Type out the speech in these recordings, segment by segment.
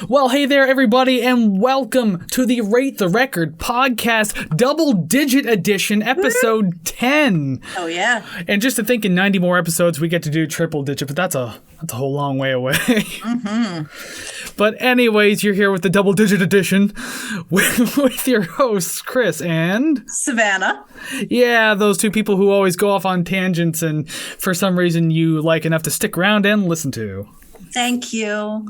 Well, hey there, everybody, and welcome to the Rate the Record podcast, double-digit edition, episode 10. Oh, yeah. And just to think in 90 more episodes, we get to do triple-digit, but that's a whole long way away. Mm-hmm. But anyways, you're here with the double-digit edition with your hosts, Kris and... Savannah. Yeah, those two people who always go off on tangents and for some reason you like enough to stick around and listen to. Thank you.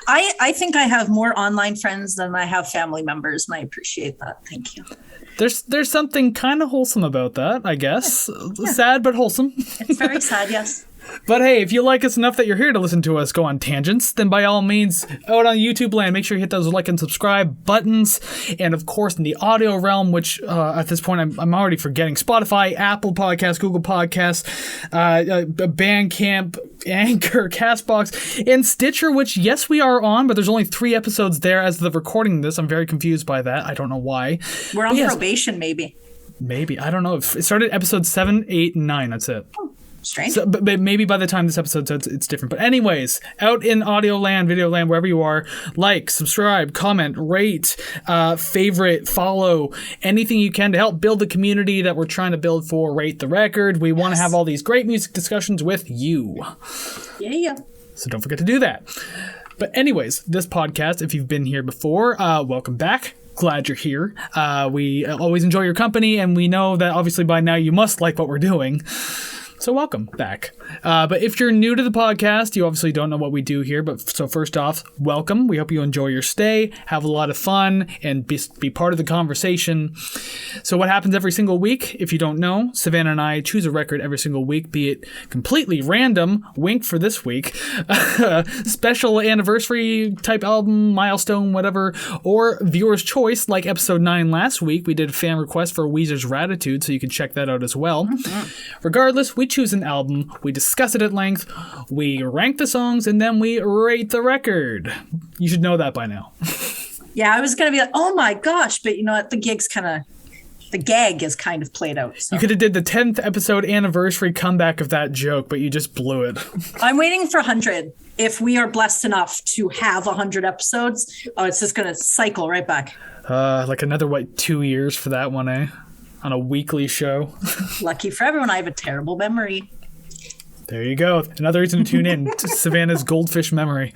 I think I have more online friends than I have family members, and I appreciate that. Thank you. There's something kind of wholesome about that, I guess. Yeah. Sad but wholesome. It's very sad, yes. But hey, if you like us enough that you're here to listen to us go on tangents, then by all means, out on YouTube land, make sure you hit those like and subscribe buttons. And of course, in the audio realm, which at this point I'm already forgetting, Spotify, Apple Podcasts, Google Podcasts, Bandcamp, Anchor, Castbox, and Stitcher, which, yes, we are on, but there's only 3 episodes there as of the recording this. I'm very confused by that. I don't know why. We're on probation, maybe. Maybe. I don't know. It started episode 7, 8, and 9. That's it. Strange. So, but maybe by the time this episode starts, it's different. But anyways, out in audio land, video land, wherever you are, like, subscribe, comment, rate, favorite, follow, anything you can to help build the community that we're trying to build for Rate the Record. We want to have all these great music discussions with you. Yeah. So don't forget to do that. But anyways, this podcast, if you've been here before, welcome back. Glad you're here. We always enjoy your company, and we know that obviously by now you must like what we're doing. So welcome back. But if you're new to the podcast, you obviously don't know what we do here. But so first off, welcome. We hope you enjoy your stay, have a lot of fun, and be part of the conversation. So what happens every single week? If you don't know, Savannah and I choose a record every single week, be it completely random, wink for this week, special anniversary type album, milestone, whatever, or viewer's choice, like episode 9 last week. We did a fan request for Weezer's Gratitude, so you can check that out as well. Mm-hmm. Regardless, we choose an album, we discuss it at length, we rank the songs, and then we rate the record. You should know that by now. Yeah, I was going to be like, oh my gosh, but you know what? The gag is kind of played out. So. You could have did the 10th episode anniversary comeback of that joke, but you just blew it. I'm waiting for 100. If we are blessed enough to have 100 episodes, it's just going to cycle right back. Like another, 2 years for that one, eh? On a weekly show. Lucky for everyone, I have a terrible memory. There you go. Another reason to tune in to Savannah's goldfish memory.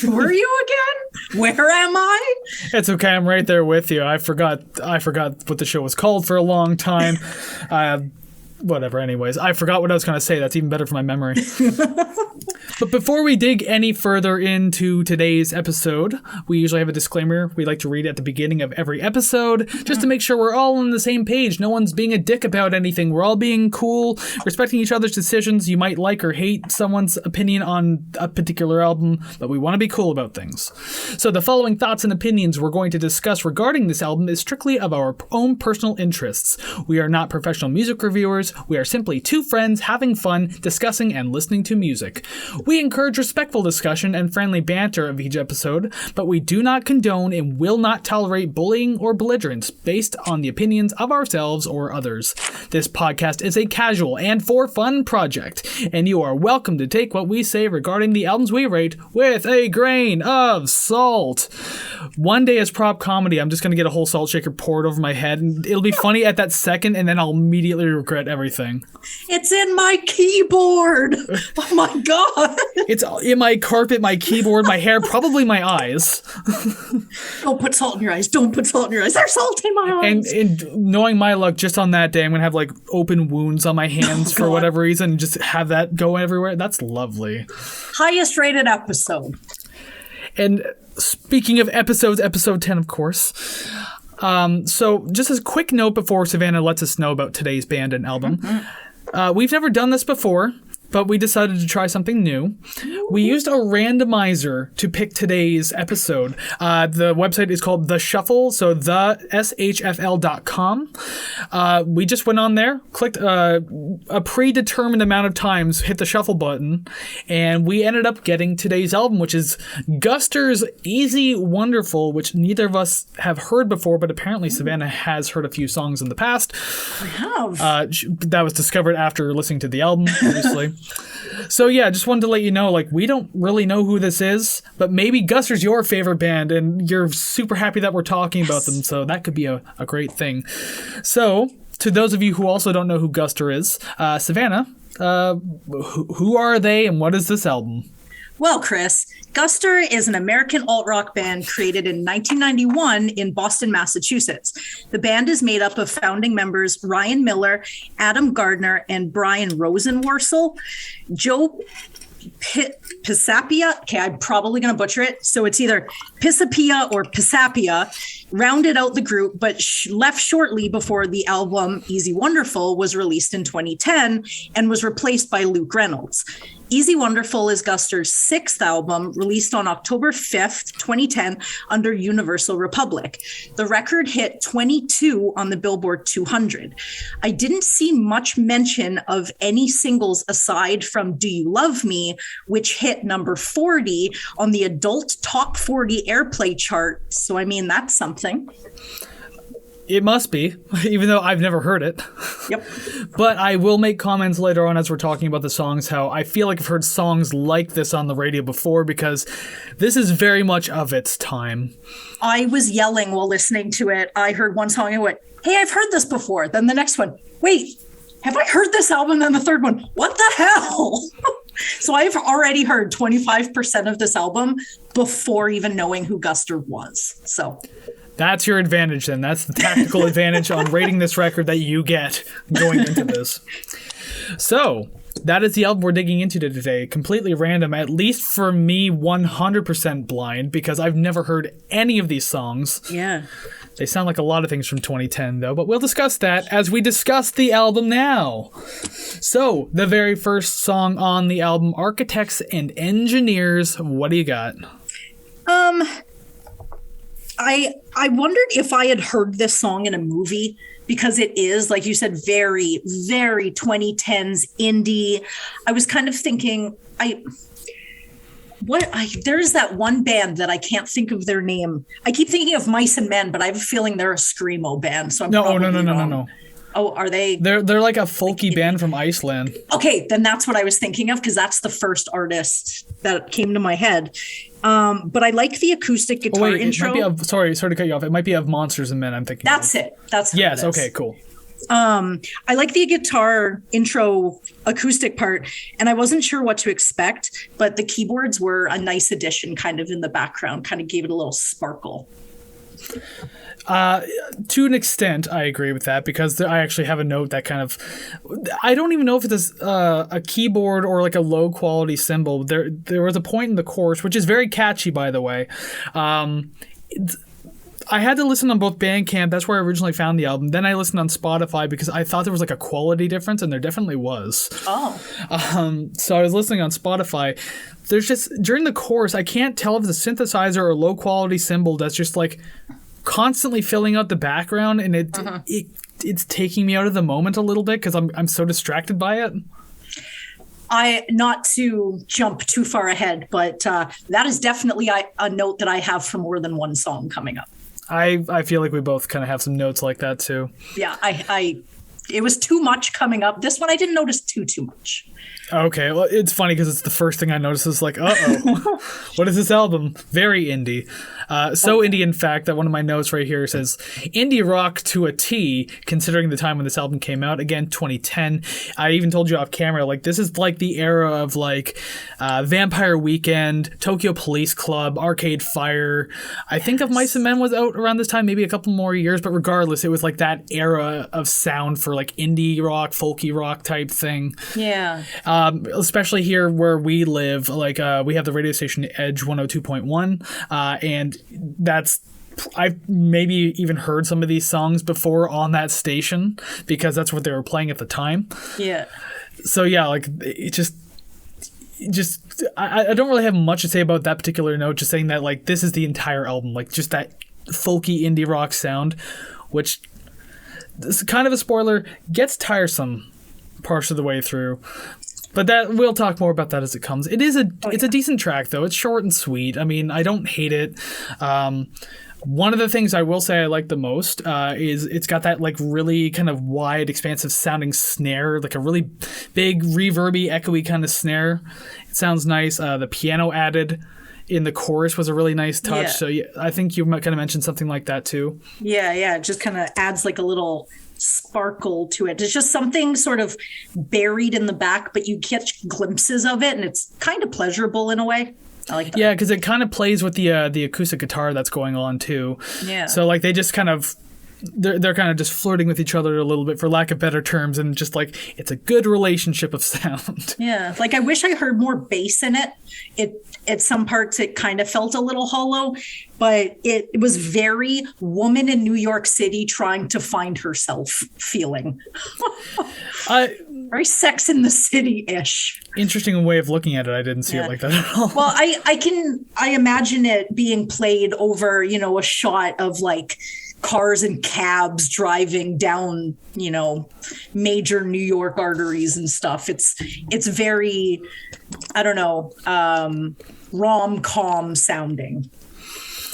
Were you again? Where am I? It's okay. I'm right there with you. I forgot what the show was called for a long time. Whatever. Anyways, I forgot what I was going to say. That's even better for my memory. But before we dig any further into today's episode, we usually have a disclaimer we like to read at the beginning of every episode, just to make sure we're all on the same page. No one's being a dick about anything. We're all being cool, respecting each other's decisions. You might like or hate someone's opinion on a particular album, but we want to be cool about things. So the following thoughts and opinions we're going to discuss regarding this album is strictly of our own personal interests. We are not professional music reviewers. We are simply two friends having fun, discussing and listening to music. We encourage respectful discussion and friendly banter of each episode, but we do not condone and will not tolerate bullying or belligerence based on the opinions of ourselves or others. This podcast is a casual and for fun project, and you are welcome to take what we say regarding the albums we rate with a grain of salt. One day as prop comedy, I'm just going to get a whole salt shaker poured over my head, and it'll be funny at that second, and then I'll immediately regret everything. It's in my keyboard! Oh my god! It's in my carpet, my keyboard, my hair, probably my eyes. Don't put salt in your eyes. Don't put salt in your eyes. There's salt in my eyes. And knowing my luck, just on that day, I'm going to have like open wounds on my hands for whatever reason and just have that go everywhere. That's lovely. Highest rated episode. And speaking of episodes, episode 10, of course. So just as a quick note before Savannah lets us know about today's band and album. Mm-hmm. We've never done this before, but we decided to try something new. We used a randomizer to pick today's episode. The website is called The Shuffle, so theshfl.com. We just went on there, clicked a predetermined amount of times, hit the shuffle button, and we ended up getting today's album, which is Guster's Easy Wonderful, which neither of us have heard before, but apparently Savannah has heard a few songs in the past. I have. That was discovered after listening to the album, obviously. So yeah, just wanted to let you know, like, we don't really know who this is, but maybe Guster's your favorite band, and you're super happy that we're talking about them, so that could be a great thing. So, to those of you who also don't know who Guster is, Savannah, who are they, and what is this album? Well, Kris, Guster is an American alt-rock band created in 1991 in Boston, Massachusetts. The band is made up of founding members Ryan Miller, Adam Gardner, and Brian Rosenworcel. Joe Pisapia, okay, I'm probably going to butcher it, so it's either Pisapia or Pisapia, rounded out the group, but left shortly before the album Easy Wonderful was released in 2010 and was replaced by Luke Reynolds. Easy Wonderful is Guster's sixth album, released on October 5th, 2010, under Universal Republic. The record hit 22 on the Billboard 200. I didn't see much mention of any singles aside from Do You Love Me, which hit number 40 on the adult top 40 airplay chart. So, I mean, that's something. It must be, even though I've never heard it. Yep. But I will make comments later on as we're talking about the songs, how I feel like I've heard songs like this on the radio before, because this is very much of its time. I was yelling while listening to it. I heard one song and went, hey, I've heard this before. Then the next one, wait, have I heard this album? Then the third one, what the hell? So I've already heard 25% of this album before even knowing who Guster was. So... That's your advantage then. That's the tactical advantage on rating this record that you get going into this. So, that is the album we're digging into today. Completely random, at least for me, 100% blind, because I've never heard any of these songs. Yeah. They sound like a lot of things from 2010, though, but we'll discuss that as we discuss the album now. So, the very first song on the album, Architects and Engineers. What do you got? I wondered if I had heard this song in a movie, because it is, like you said, very, very 2010s indie. I was kind of thinking, there's that one band that I can't think of their name. I keep thinking of Mice and Men, but I have a feeling they're a screamo band. So I'm No. Oh, are they? They're like a folky band from Iceland. Okay, then that's what I was thinking of, because that's the first artist that came to my head. But I like the acoustic guitar intro. It might be sorry to cut you off. It might be of Monsters and Men, I'm thinking. That's it. That's what yes. it is. Okay. Cool. I like the guitar intro acoustic part, and I wasn't sure what to expect, but the keyboards were a nice addition, kind of in the background, kind of gave it a little sparkle. To an extent, I agree with that, because I actually have a note that kind of, I don't even know if it's a keyboard or like a low quality cymbal. There was a point in the chorus, which is very catchy, by the way. I had to listen on both Bandcamp. That's where I originally found the album. Then I listened on Spotify because I thought there was like a quality difference, and there definitely was. Oh. So I was listening on Spotify. There's just, during the chorus, I can't tell if it's a synthesizer or a low quality cymbal that's just like constantly filling out the background, and it's taking me out of the moment a little bit because I'm so distracted by it. Not to jump too far ahead, but that is definitely a note that I have for more than one song coming up. I feel like we both kind of have some notes like that too. Yeah, it was too much coming up. This one I didn't notice too much. Okay, well, it's funny because it's the first thing I noticed. Is like, uh-oh, what is this album? Very indie. Indie, in fact, that one of my notes right here says, indie rock to a T, considering the time when this album came out. Again, 2010. I even told you off camera, like, this is like the era of, like, Vampire Weekend, Tokyo Police Club, Arcade Fire. I think Of Mice and Men was out around this time, maybe a couple more years, but regardless, it was like that era of sound for, like, indie rock, folky rock type thing. Yeah. Especially here where we live, like we have the radio station Edge 102.1, and I've maybe even heard some of these songs before on that station because that's what they were playing at the time. Yeah. So yeah, like it just I don't really have much to say about that particular note. Just saying that like this is the entire album, like just that folky indie rock sound, which is kind of a spoiler, gets tiresome parts of the way through. But that we'll talk more about that as it comes. It's a decent track though. It's short and sweet. I mean, I don't hate it. One of the things I will say I like the most is it's got that like really kind of wide, expansive sounding snare, like a really big, reverby, echoey kind of snare. It sounds nice. The piano added in the chorus was a really nice touch. So yeah, I think you might kind of mention something like that too. Yeah. It just kind of adds like a little sparkle to it. It's just something sort of buried in the back, but you catch glimpses of it, and it's kind of pleasurable in a way. I like that. Yeah, because it kind of plays with the acoustic guitar that's going on too. Yeah. So like they just kind of they're kind of just flirting with each other a little bit, for lack of better terms, and just like it's a good relationship of sound. Yeah, like I wish I heard more bass in it. At some parts it kind of felt a little hollow, but it was very woman in New York City trying to find herself feeling. Very Sex in the City-ish. Interesting way of looking at it. I didn't see it like that at all. Well, I imagine it being played over, a shot of like cars and cabs driving down, major New York arteries and stuff. It's very, I don't know, rom-com sounding.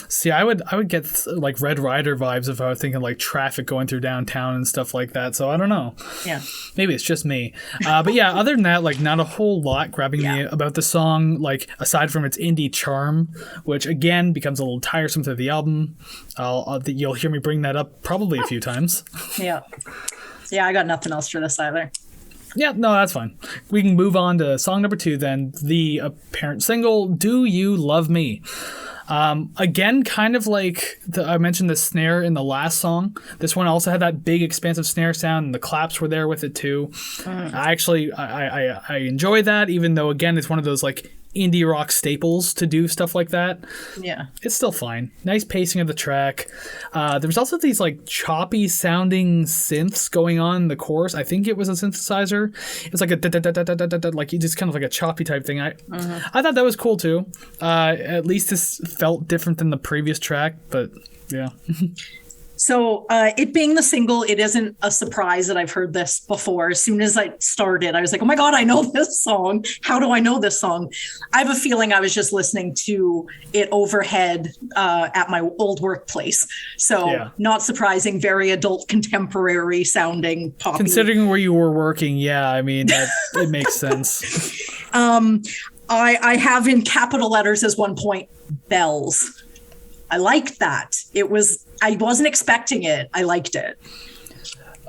See, I would get like Red Rider vibes if I was thinking like traffic going through downtown and stuff like that. So I don't know. Yeah. Maybe it's just me. But yeah, other than that, like not a whole lot grabbing me about the song, like aside from its indie charm, which again becomes a little tiresome through the album. You'll hear me bring that up probably a few times. Yeah. Yeah, I got nothing else for this either. Yeah, no, that's fine. We can move on to song number 2 then, the apparent single, Do You Love Me? Again, kind of like I mentioned the snare in the last song. This one also had that big expansive snare sound, and the claps were there with it too. I enjoy that, even though again it's one of those like indie rock staples to do stuff like that. Yeah, it's still fine. Nice pacing of the track. There was also these like choppy sounding synths going on in the chorus. I think it was a synthesizer. It was like a like just kind of like a choppy type thing. I thought that was cool too. At least this felt different than the previous track, but yeah. So it being the single, it isn't a surprise that I've heard this before. As soon as I started, I was like, oh my God, I know this song. How do I know this song? I have a feeling I was just listening to it overhead at my old workplace. So not surprising, very adult contemporary sounding pop. Considering where you were working, yeah, I mean, it makes sense. I have in capital letters as one point, bells. I liked that. I wasn't expecting it. I liked it.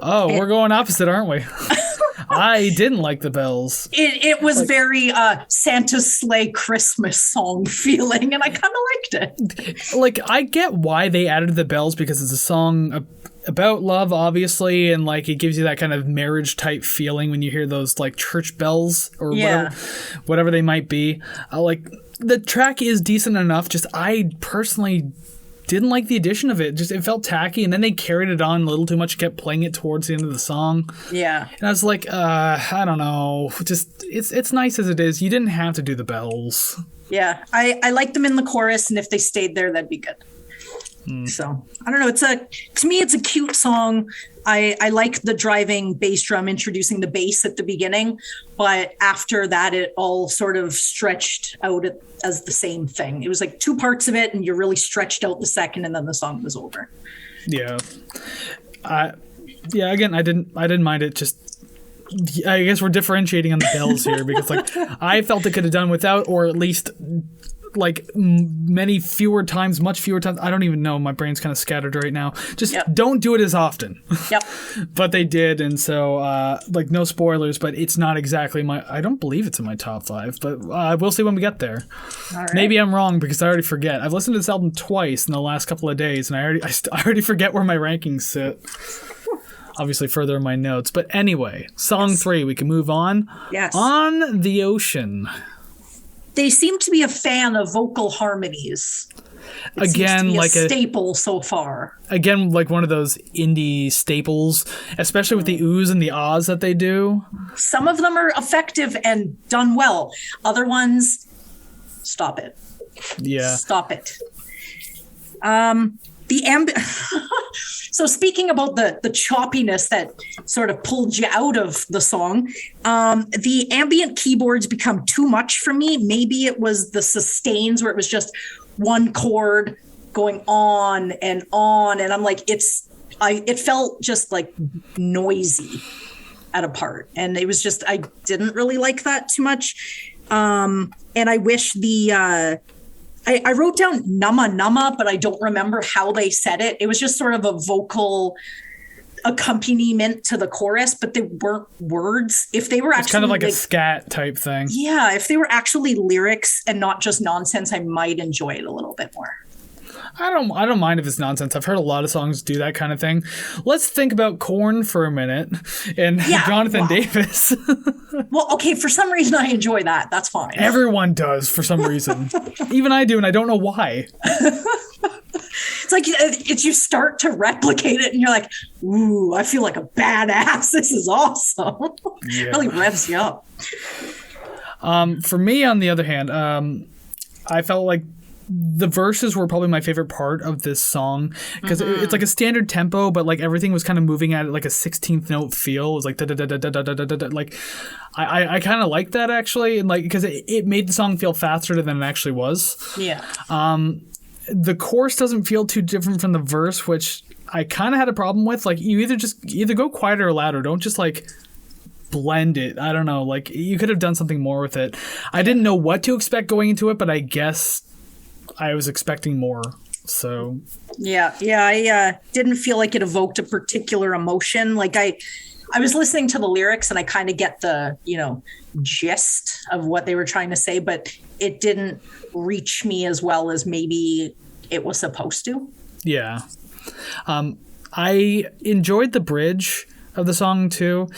Oh, we're going opposite, aren't we? I didn't like the bells. It was like, very Santa's Sleigh Christmas song feeling, and I kind of liked it. Like, I get why they added the bells, because it's a song about love, obviously, and like it gives you that kind of marriage type feeling when you hear those like church bells or whatever they might be. Like, the track is decent enough. Just I personally didn't like the addition of it. Just it felt tacky, and then they carried it on a little too much, kept playing it towards the end of the song. Yeah. And I was like, I don't know. Just it's nice as it is. You didn't have to do the bells. Yeah. I like them in the chorus, and if they stayed there, that'd be good. So I don't know. To me, it's a cute song. I like the driving bass drum introducing the bass at the beginning, but after that, it all sort of stretched out as the same thing. It was like two parts of it, and you really stretched out the second, and then the song was over. Yeah. Again, I didn't mind it. Just, I guess we're differentiating on the bells here, because like I felt it could have done without, or at least like much fewer times. I don't even know. My brain's kind of scattered right now. Just don't do it as often. Yep. But they did, and so like no spoilers, but it's not exactly I don't believe it's in my top 5, but we'll see when we get there. All right. Maybe I'm wrong, because I already forget. I've listened to this album twice in the last couple of days, and I already forget where my rankings sit. Obviously further in my notes. But anyway, song 3, we can move on. Yes. On the Ocean. They seem to be a fan of vocal harmonies. It again, seems to be like a staple so far. Again, like one of those indie staples, especially with the oohs and the ahs that they do. Some of them are effective and done well. Other ones, stop it. Yeah. Stop it. So speaking about the choppiness that sort of pulled you out of the song, the ambient keyboards become too much for me. Maybe it was the sustains where it was just one chord going on, and I'm like, it felt just like noisy at a part, and it was just, I didn't really like that too much. And I wish I wrote down nama nama, but I don't remember how they said it. It was just sort of a vocal accompaniment to the chorus, but they weren't words. If they were actually, it's kind of like a scat type thing. Yeah, if they were actually lyrics and not just nonsense, I might enjoy it a little bit more. I don't mind if it's nonsense. I've heard a lot of songs do that kind of thing. Let's think about Korn for a minute and Jonathan Davis. Well, okay, for some reason I enjoy that. That's fine. Everyone does for some reason. Even I do, and I don't know why. It's like you start to replicate it and you're like, ooh, I feel like a badass. This is awesome. Yeah. Really revs you up. For me, on the other hand, I felt like the verses were probably my favorite part of this song because it's like a standard tempo, but like everything was kind of moving at like a 16th note feel. It was like da da da da da da da da. Like I kind of like that actually, and like because it made the song feel faster than it actually was. Yeah. The chorus doesn't feel too different from the verse, which I kind of had a problem with. Like you either go quieter or louder. Don't just like blend it. I don't know. Like you could have done something more with it. I didn't know what to expect going into it, but I guess I was expecting more. So yeah, I didn't feel like it evoked a particular emotion. Like I was listening to the lyrics and I kind of get the, gist of what they were trying to say, but it didn't reach me as well as maybe it was supposed to. Yeah. I enjoyed the bridge of the song too.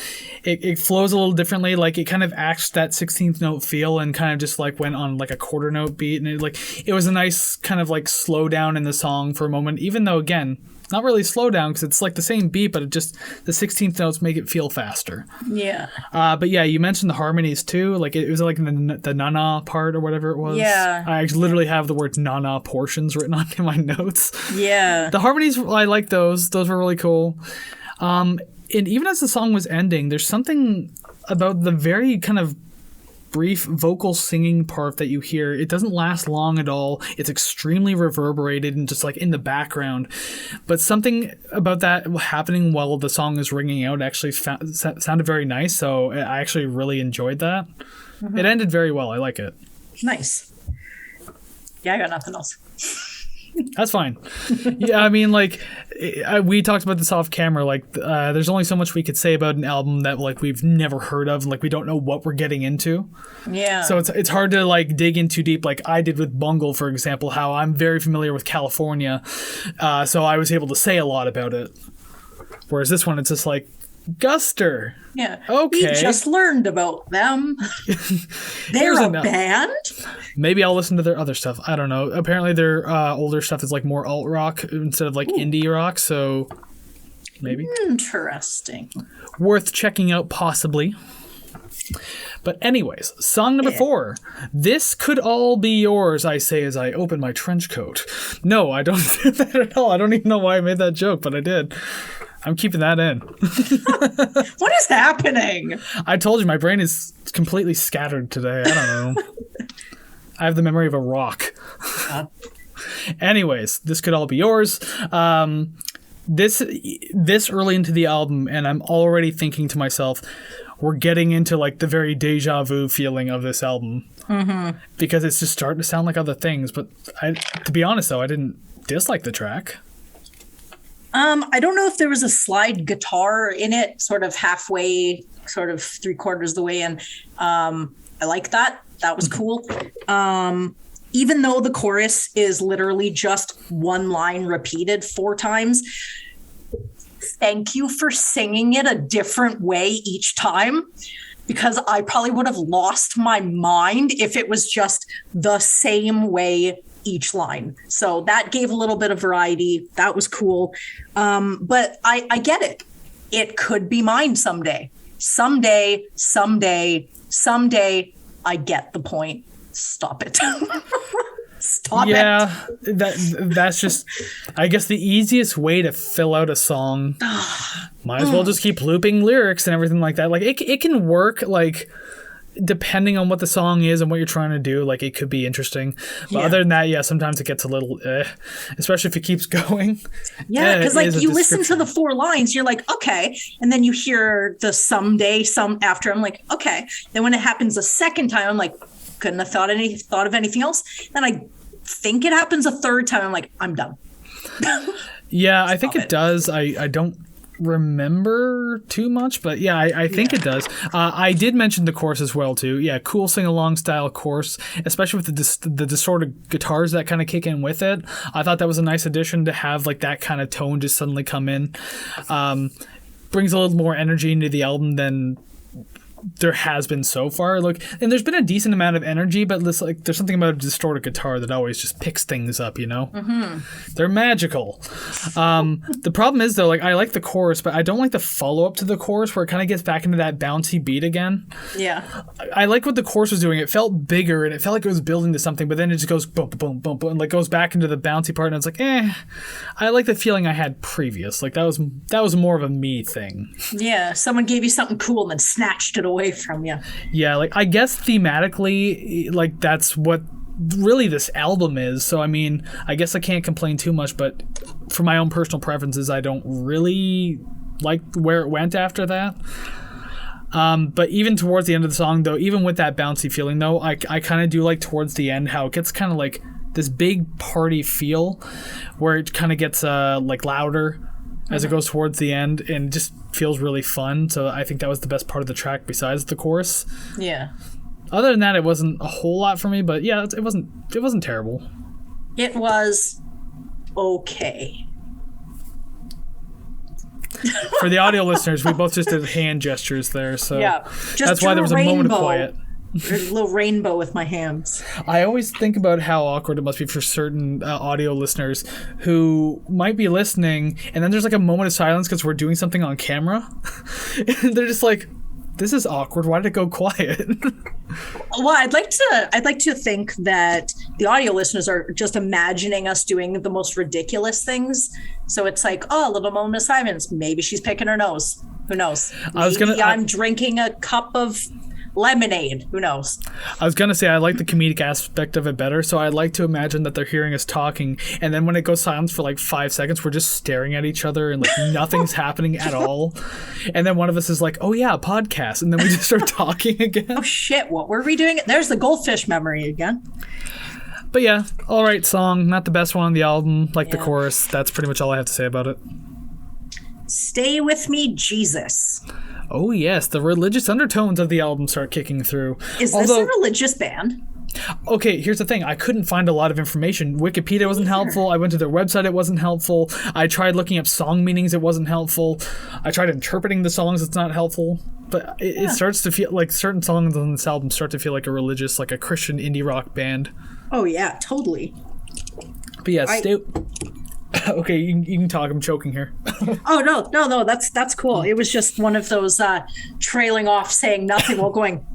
It flows a little differently. Like it kind of acts that 16th note feel and kind of just like went on like a quarter note beat, and it was a nice kind of like slow down in the song for a moment, even though again not really slow down because it's like the same beat, but it just the 16th notes make it feel faster. Yeah. But yeah, you mentioned the harmonies too. Like it was like the na-na part or whatever it was. Yeah. I literally have the word na-na portions written on in my notes. Yeah. The harmonies, I like those. Those were really cool. And even as the song was ending, there's something about the very kind of brief vocal singing part that you hear. It doesn't last long at all. It's extremely reverberated and just like in the background. But something about that happening while the song is ringing out actually sounded very nice. So I actually really enjoyed that. Mm-hmm. It ended very well. I like it. Nice. Yeah, I got nothing else. That's fine. Yeah, I mean, like, we talked about this off camera. Like, there's only so much we could say about an album that, like, we've never heard of, and, like, we don't know what we're getting into. Yeah. So it's hard to, like, dig in too deep. Like, I did with Bungle, for example, how I'm very familiar with California. So I was able to say a lot about it. Whereas this one, it's just like, Guster. Yeah. Okay. We just learned about them. They're a band? Maybe I'll listen to their other stuff. I don't know. Apparently their older stuff is like more alt rock instead of like indie rock, so maybe. Interesting. Worth checking out possibly. But anyways, song number 4. This could all be yours, I say as I open my trench coat. No, I don't do that at all. I don't even know why I made that joke, but I did. I'm keeping that in. What is happening? I told you my brain is completely scattered today. I don't know. I have the memory of a rock. Anyways, this could all be yours. This early into the album, and I'm already thinking to myself, we're getting into like the very deja vu feeling of this album. Mm-hmm. Because it's just starting to sound like other things. But to be honest, though, I didn't dislike the track. I don't know if there was a slide guitar in it, sort of halfway, sort of 3/4 of the way in. I like that. That was cool. Even though the chorus is literally just one line repeated 4 times, thank you for singing it a different way each time, because I probably would have lost my mind if it was just the same way each line. So that gave a little bit of variety. That was cool. But I get it. It could be mine someday. Someday, I get the point. Stop it. Stop it. Yeah, that's just, I guess, the easiest way to fill out a song. Might as well just keep looping lyrics and everything like that. Like, it can work, like, depending on what the song is and what you're trying to do, like, it could be interesting. But other than that, yeah, sometimes it gets a little especially if it keeps going. Yeah, because like you listen to the 4 lines, you're like, okay, and then you hear the someday, some after. I'm like, okay. Then when it happens a second time, I'm like, couldn't have thought of anything else. Then I think it happens a third time. I'm like, I'm done. Yeah, I think it does. I don't remember too much, but yeah, I think it does. I did mention the chorus as well too. Yeah, cool sing-along style chorus, especially with the distorted guitars that kind of kick in with it. I thought that was a nice addition to have like that kind of tone just suddenly come in. Brings a little more energy into the album than there has been so far. Look, and there's been a decent amount of energy, but there's something about a distorted guitar that always just picks things up, you know? Mm-hmm. They're magical. The problem is, though, like, I like the chorus, but I don't like the follow-up to the chorus where it kind of gets back into that bouncy beat again. Yeah. I like what the chorus was doing. It felt bigger, and it felt like it was building to something, but then it just goes boom, boom, boom, boom, and like goes back into the bouncy part, and it's like, I like the feeling I had previous. Like, that was more of a me thing. Yeah, someone gave you something cool and then snatched it away from you. Yeah, like, I guess thematically, like, that's what really this album is. So, I mean, I guess I can't complain too much, but for my own personal preferences, I don't really like where it went after that. But even towards the end of the song, though, even with that bouncy feeling, though, I kind of do like towards the end how it gets kind of like this big party feel where it kind of gets like louder as it goes towards the end, and just feels really fun. So I think that was the best part of the track besides the chorus. Yeah. Other than that, it wasn't a whole lot for me, but yeah, it wasn't terrible. It was okay. For the audio listeners, we both just did hand gestures there, so yeah, that's why there was a moment of quiet. A little rainbow with my hands. I always think about how awkward it must be for certain audio listeners who might be listening, and then there's like a moment of silence because we're doing something on camera. And they're just like, this is awkward. Why did it go quiet? Well, I'd like to think that the audio listeners are just imagining us doing the most ridiculous things. So it's like, oh, a little moment of silence. Maybe she's picking her nose. Who knows? Maybe I'm drinking a cup of lemonade. Who knows? I was gonna say I like the comedic aspect of it better, so I like to imagine that they're hearing us talking, and then when it goes silent for like 5 seconds, we're just staring at each other and like nothing's happening at all. And then one of us is like, "Oh yeah, podcast," and then we just start talking again. Oh shit! What were we doing? There's the goldfish memory again. But yeah, all right song, not the best one on the album. Like the chorus. That's pretty much all I have to say about it. Stay With Me, Jesus. Oh yes, the religious undertones of the album start kicking through. Is this a religious band? Okay, here's the thing. I couldn't find a lot of information. Wikipedia wasn't helpful. I went to their website. It wasn't helpful. I tried looking up song meanings. It wasn't helpful. I tried interpreting the songs. It's not helpful. But it starts to feel like certain songs on this album start to feel like a religious, like a Christian indie rock band. Oh, yeah, totally. But yeah, okay, you can talk. I'm choking here. Oh, no. That's cool. It was just one of those trailing off, saying nothing while going,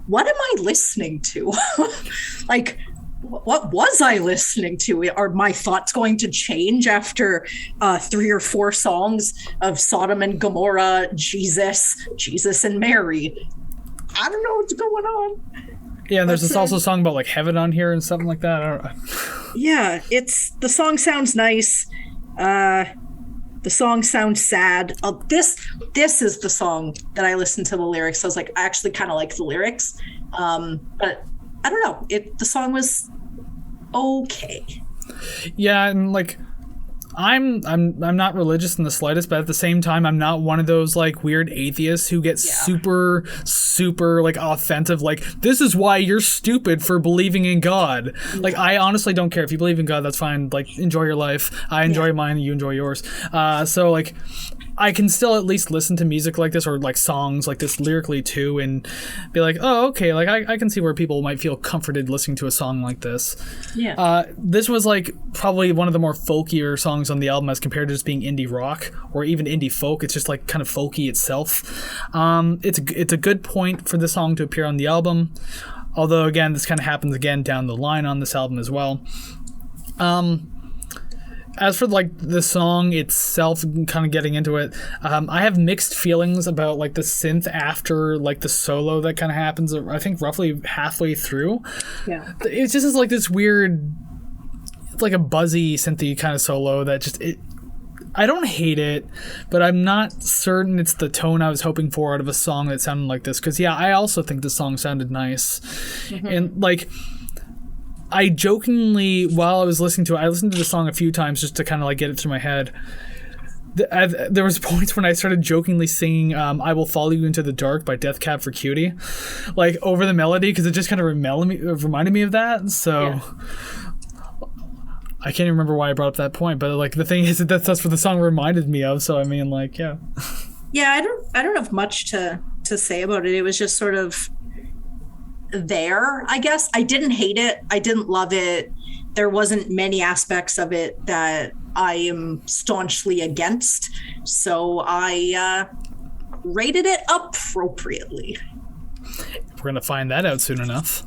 what am I listening to? Like, what was I listening to? Are my thoughts going to change after 3 or 4 songs of Sodom and Gomorrah, Jesus and Mary? I don't know what's going on. Yeah, and there's this also song about like heaven on here and something like that. I don't know. Yeah, the song sounds nice. The song sounds sad. This is the song that I listened to the lyrics. I was like, I actually kind of like the lyrics, but I don't know. The song was okay. Yeah, and like I'm not religious in the slightest, but at the same time, I'm not one of those like weird atheists who get super like offensive. Like, this is why you're stupid for believing in God. Like, I honestly don't care if you believe in God. That's fine. Like, enjoy your life. I enjoy mine. You enjoy yours. So like, I can still at least listen to music like this or like songs like this lyrically too, and be like, oh, okay, like I can see where people might feel comforted listening to a song like this. Yeah. This was like probably one of the more folkier songs on the album as compared to just being indie rock or even indie folk. It's just like kind of folky itself. It's a good point for this song to appear on the album. Although again, this kind of happens again down the line on this album as well. as for like the song itself, kind of getting into it, I have mixed feelings about like the synth after like the solo that kind of happens. I think roughly halfway through. Yeah, it's just like this weird, like a buzzy synthy kind of solo that just I don't hate it, but I'm not certain it's the tone I was hoping for out of a song that sounded like this. Because yeah, I also think the song sounded nice, and like. I jokingly, while I was listening to it, I listened to the song a few times just to kind of like get it through my head. There was points when I started jokingly singing I Will Follow You Into the Dark by Death Cab for Cutie, like over the melody, because it just kind of reminded me of that. So I can't even remember why I brought up that point, but like the thing is that's what the song reminded me of. So I mean, like, yeah. Yeah, I don't have much to say about it. It was just sort of there, I guess. I didn't hate it. I didn't love it. There wasn't many aspects of it that I am staunchly against. So I rated it appropriately. We're going to find that out soon enough.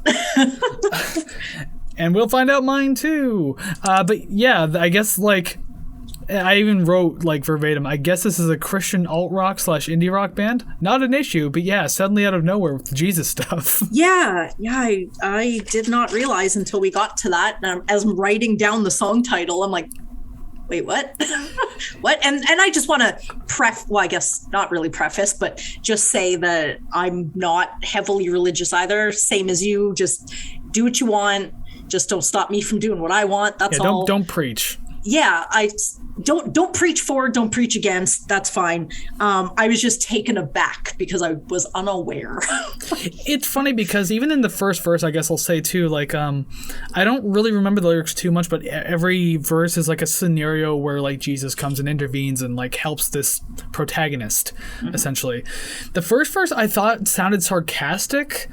And we'll find out mine too. But yeah, I guess like I even wrote like verbatim, I guess this is a Christian alt-rock / indie rock band. Not an issue, but yeah, suddenly out of nowhere with the Jesus stuff. Yeah, I did not realize until we got to that. As I'm writing down the song title, I'm like, wait, what? What? And I just want to I guess not really preface, but just say that I'm not heavily religious either. Same as you, just do what you want. Just don't stop me from doing what I want. That's all. Don't preach. Yeah, I don't preach for, don't preach against. That's fine. I was just taken aback because I was unaware. It's funny because even in the first verse, I guess I'll say too, like I don't really remember the lyrics too much, but every verse is like a scenario where like Jesus comes and intervenes and like helps this protagonist, essentially. The first verse I thought sounded sarcastic.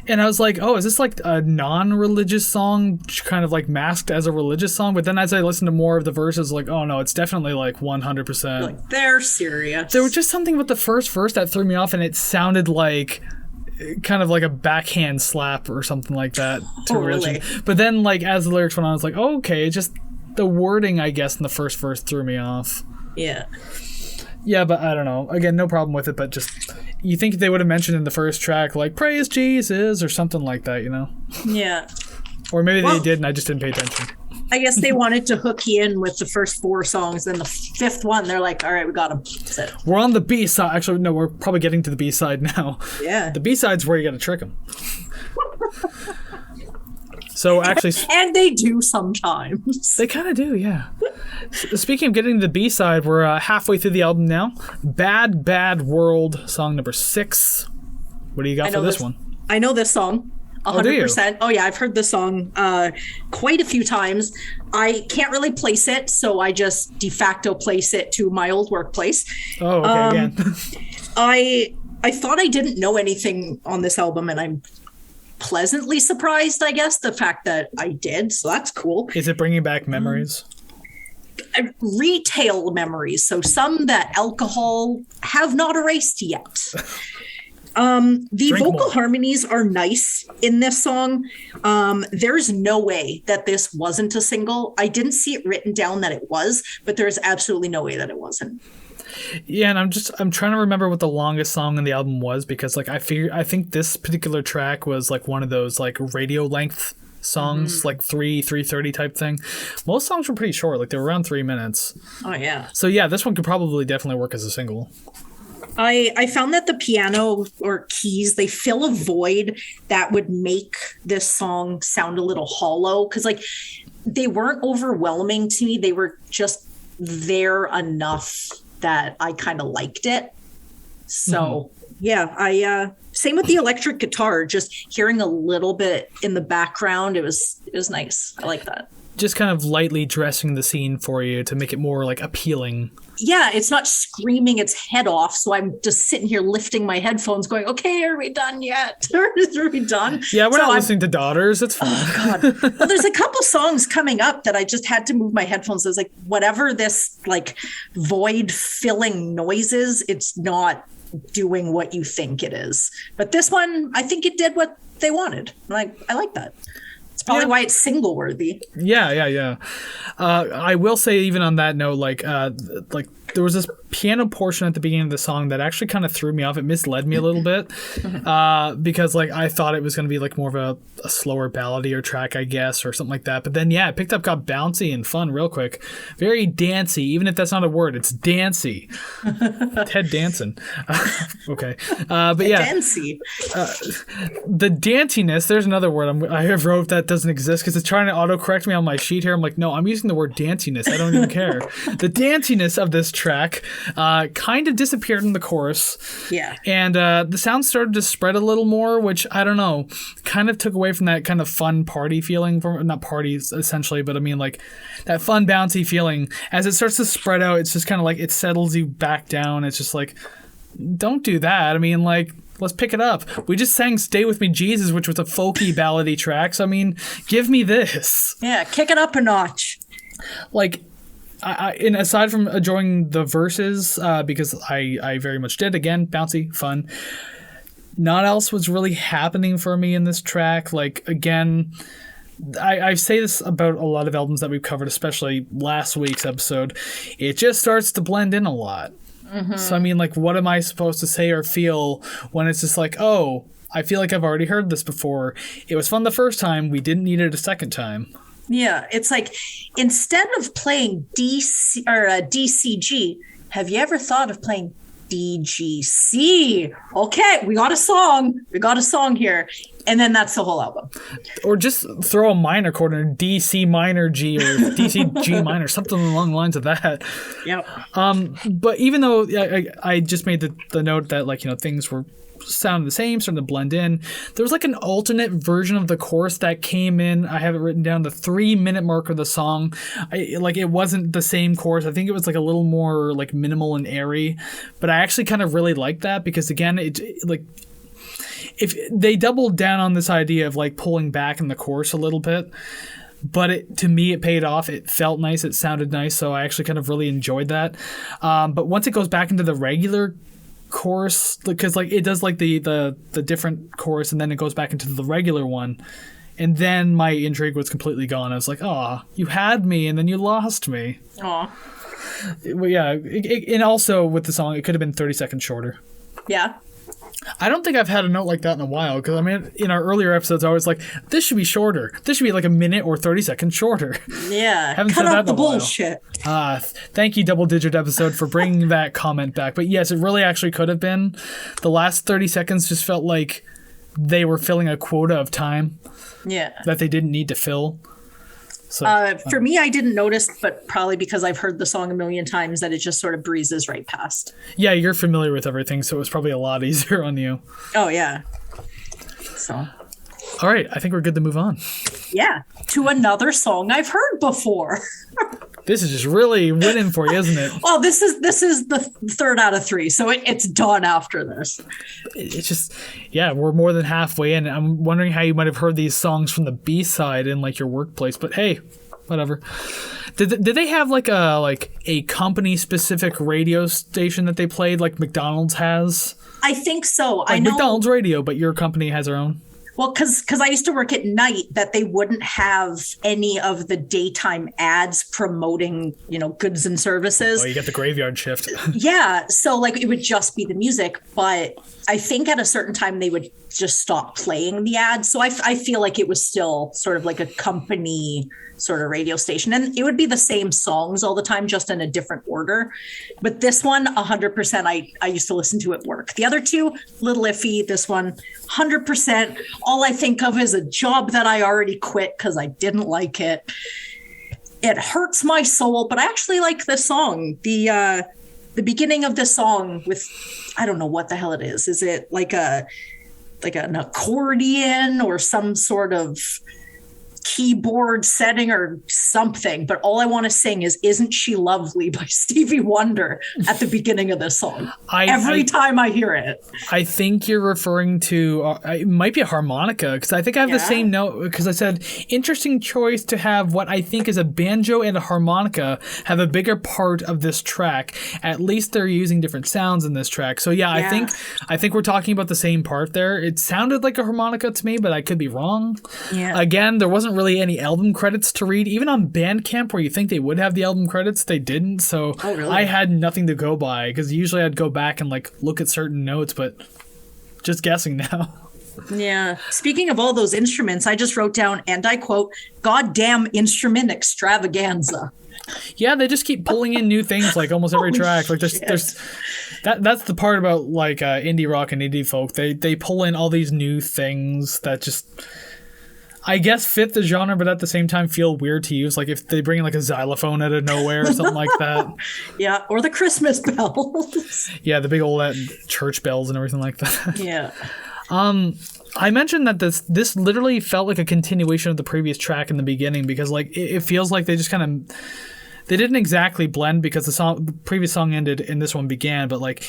And I was like, oh, is this like a non-religious song kind of like masked as a religious song? But then as I listened to more of the verses, like, oh no, it's definitely like 100%. Like, they're serious. There was just something with the first verse that threw me off, and it sounded like kind of like a backhand slap or something like that to religion. Really? But then like as the lyrics went on, I was like, oh, okay, just the wording, I guess, in the first verse threw me off. Yeah. Yeah, but I don't know. Again, no problem with it, but just you think they would have mentioned in the first track, like, praise Jesus or something like that, you know? Yeah. Or maybe they did and I just didn't pay attention. I guess they wanted to hook you in with the first 4 songs. Then the 5th one, they're like, all right, we got them. That's it. We're on the B-side. Actually, no, we're probably getting to the B-side now. Yeah. The B-side's where you got to trick them. So actually, and they do sometimes. They kind of do, yeah. Speaking of getting to the B-side, we're halfway through the album now. Bad Bad World, song number 6. What do you got for this one? I know this song. 100%. Oh yeah, I've heard this song quite a few times. I can't really place it, so I just de facto place it to my old workplace. Oh, okay, again. I thought I didn't know anything on this album, and I'm pleasantly surprised, I guess, the fact that I did, so that's cool. Is it bringing back memories? Retail memories, so some that alcohol have not erased yet. The Drink vocal more. harmonies are nice in this song. There's no way that this wasn't a single. I didn't see it written down that it was, but there's absolutely no way that it wasn't. Yeah, and I'm trying to remember what the longest song in the album was, because like I think this particular track was like one of those like radio length songs, like 3:30 type thing. Most songs were pretty short, like they were around 3 minutes. Oh yeah. So yeah, this one could probably definitely work as a single. I found that the piano or keys, they fill a void that would make this song sound a little hollow, because like they weren't overwhelming to me. They were just there enough that I kind of liked it. So yeah, I same with the electric guitar, just hearing a little bit in the background. It was nice. I like that. Just kind of lightly dressing the scene for you to make it more like appealing. Yeah, it's not screaming its head off. So I'm just sitting here lifting my headphones going, okay, are we done yet? Are we done? Yeah, we're not listening to Daughters. It's fine. Oh, God. Well, there's a couple songs coming up that I just had to move my headphones. I was like, whatever this like void filling noise is, it's not doing what you think it is. But this one, I think it did what they wanted. Like, I like that. Probably why it's single worthy. Yeah. I will say, even on that note, like there was this piano portion at the beginning of the song that actually kind of threw me off. It misled me a little bit because like I thought it was going to be like more of a slower balladier track, I guess, or something like that. But then it picked up, got bouncy and fun real quick. Very dancey, even if that's not a word. It's dancey. Ted Danson. Okay, but yeah, Dancey. The danciness. There's another word I have wrote that doesn't exist because it's trying to autocorrect me on my sheet here. I'm like, no, I'm using the word danciness. I don't even care. The danciness of this track kind of disappeared in the chorus. Yeah. And the sound started to spread a little more, which, I don't know, kind of took away from that kind of fun party feeling. Not parties, essentially, but I mean, like, that fun, bouncy feeling. As it starts to spread out, it's just kind of like it settles you back down. It's just like, don't do that. I mean, like, let's pick it up. We just sang Stay With Me, Jesus, which was a folky ballady track. So, I mean, give me this. Yeah, kick it up a notch. Like, and aside from enjoying the verses, because I very much did, again, bouncy, fun, not else was really happening for me in this track. Like, again, I say this about a lot of albums that we've covered, especially last week's episode. It just starts to blend in a lot. Mm-hmm. So, I mean, like, what am I supposed to say or feel when it's just like, oh, I feel like I've already heard this before. It was fun the first time. We didn't need it a second time. Yeah, it's like, instead of playing DCG, have you ever thought of playing DGC? Okay, we got a song. We got a song here. And then that's the whole album. Or just throw a minor chord in a D, C minor, G, or D, C, G minor, something along the lines of that. Yep. But even though I just made the note that, like, you know, things were sounding the same, starting to blend in, there was like an alternate version of the chorus that came in. I have it written down, the 3-minute mark of the song. It wasn't the same chorus. I think it was like a little more like minimal and airy, but I actually kind of really liked that because, again, if they doubled down on this idea of like pulling back in the chorus a little bit, but to me it paid off. It felt nice, it sounded nice, so I actually kind of really enjoyed that. But once it goes back into the regular chorus, because like it does like the different chorus and then it goes back into the regular one, and then my intrigue was completely gone. I was like, oh, you had me and then you lost me. Aw. Well, yeah, and also with the song, it could have been 30 seconds shorter. Yeah. I don't think I've had a note like that in a while, because I mean, in our earlier episodes, I was like, this should be shorter. This should be like a minute or 30 seconds shorter. Yeah. Haven't Cut said that out the in a while. bullshit. Thank you, Double Digit Episode, for bringing that comment back. But yes, it really actually could have been. The last 30 seconds just felt like they were filling a quota of time. Yeah. That they didn't need to fill. So, for me, I didn't notice, but probably because I've heard the song a million times, that it just sort of breezes right past. Yeah, you're familiar with everything, so it was probably a lot easier on you. Oh, yeah. So. All right, I think we're good to move on. Yeah, to another song I've heard before. This is just really winning for you, isn't it? Well, this is the 3rd out of 3, so it's done after this. It's just, yeah, we're more than halfway in. I'm wondering how you might have heard these songs from the B-side in like your workplace, but hey, whatever. Did they have like a company specific radio station that they played like McDonald's has? I think so. Like I know McDonald's radio, but your company has their own. Well, because I used to work at night, that they wouldn't have any of the daytime ads promoting, goods and services. Oh, you get the graveyard shift. Yeah. So like it would just be the music. But I think at a certain time they would just stop playing the ads. So I feel like it was still sort of like a company sort of radio station. And it would be the same songs all the time, just in a different order. But this one, 100%, I used to listen to at work. The other two, little iffy. This one, 100%. All I think of is a job that I already quit because I didn't like it. It hurts my soul, but I actually like this song. The beginning of the song with, I don't know what the hell it is. Is it like an accordion or some sort of keyboard setting or something, but all I want to sing is "Isn't She Lovely" by Stevie Wonder at the beginning of this song. Every time I hear it. I think you're referring to, it might be a harmonica, because I think I have the same note, because I said, interesting choice to have what I think is a banjo and a harmonica have a bigger part of this track. At least they're using different sounds in this track. So yeah. I think we're talking about the same part there. It sounded like a harmonica to me, but I could be wrong. Yeah. Again, there wasn't wasn't really any album credits to read. Even on Bandcamp, where you think they would have the album credits, they didn't. So really? I had nothing to go by, because usually I'd go back and like look at certain notes, but just guessing now. Yeah. Speaking of all those instruments, I just wrote down, and I quote, "Goddamn instrument extravaganza." Yeah, they just keep pulling in new things like almost every track. Like there's that's the part about like indie rock and indie folk. They pull in all these new things that just, I guess, fit the genre, but at the same time feel weird to use. Like if they bring in like a xylophone out of nowhere or something like that. Yeah, or the Christmas bells. Yeah, the big old church bells and everything like that. Yeah. I mentioned that this literally felt like a continuation of the previous track in the beginning, because like it feels like they just kind of, they didn't exactly blend, because the previous song ended and this one began, but like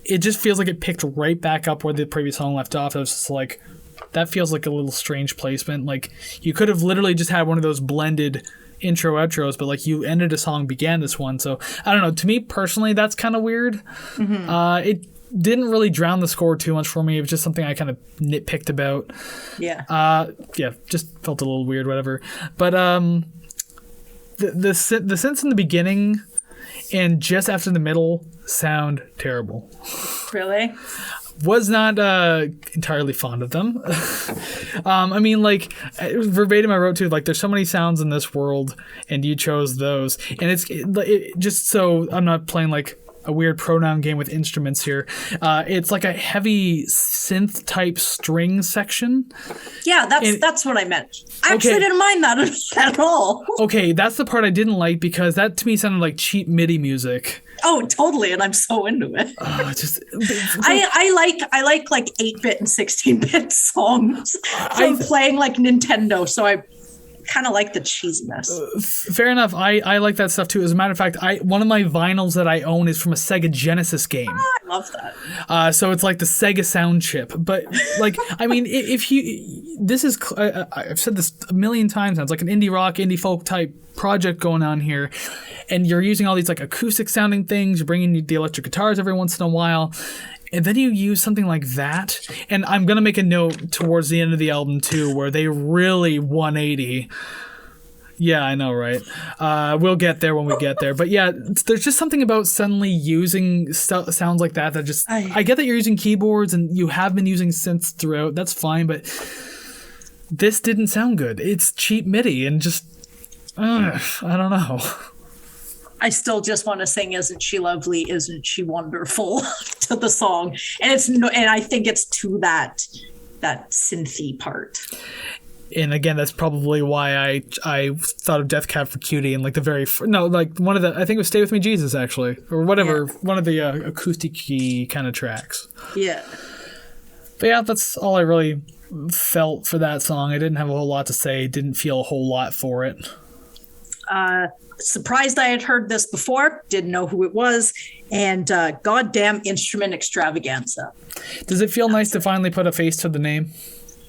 it just feels like it picked right back up where the previous song left off. I was just like, that feels like a little strange placement. Like you could have literally just had one of those blended intro outros, but like you ended a song, began this one. So I don't know, to me personally that's kind of weird. It didn't really drown the score too much for me. It was just something I kind of nitpicked about. Yeah. Just felt a little weird, whatever. But the synths in the beginning and just after the middle sound terrible. Really? Was not entirely fond of them. I mean, like, verbatim I wrote too, like, there's so many sounds in this world, and you chose those. And it's just so I'm not playing, like, a weird pronoun game with instruments here. It's like a heavy synth type string section. Yeah, that's what I meant. I actually didn't mind that at all. Okay, that's the part I didn't like, because that to me sounded like cheap MIDI music. Oh, totally, and I'm so into it. I like 8-bit and 16-bit songs from playing like Nintendo, so I kind of like the cheesiness. Fair enough. I like that stuff too. As a matter of fact, one of my vinyls that I own is from a Sega Genesis game. I love that. So it's like the Sega sound chip. But like, I mean, if you, this is, I've said this a million times now, it's like an indie rock, indie folk type project going on here, and you're using all these like acoustic sounding things, you're bringing the electric guitars every once in a while, and then you use something like that. And I'm going to make a note towards the end of the album too, where they really 180. Yeah, I know, right? We'll get there when we get there. But yeah, there's just something about suddenly using sounds like that just, I get that you're using keyboards and you have been using synths throughout. That's fine, but this didn't sound good. It's cheap MIDI and just, I don't know. I still just want to sing "Isn't She Lovely, Isn't She Wonderful" to the song, and I think it's to that synthy part. And again, that's probably why I thought of Death Cab for Cutie and like the very one of the, I think it was "Stay With Me, Jesus" actually, or whatever, one of the acoustic-y kind of tracks. Yeah. But yeah, that's all I really felt for that song. I didn't have a whole lot to say. Didn't feel a whole lot for it. Surprised I had heard this before, didn't know who it was, and goddamn instrument extravaganza. Does it feel nice to finally put a face to the name?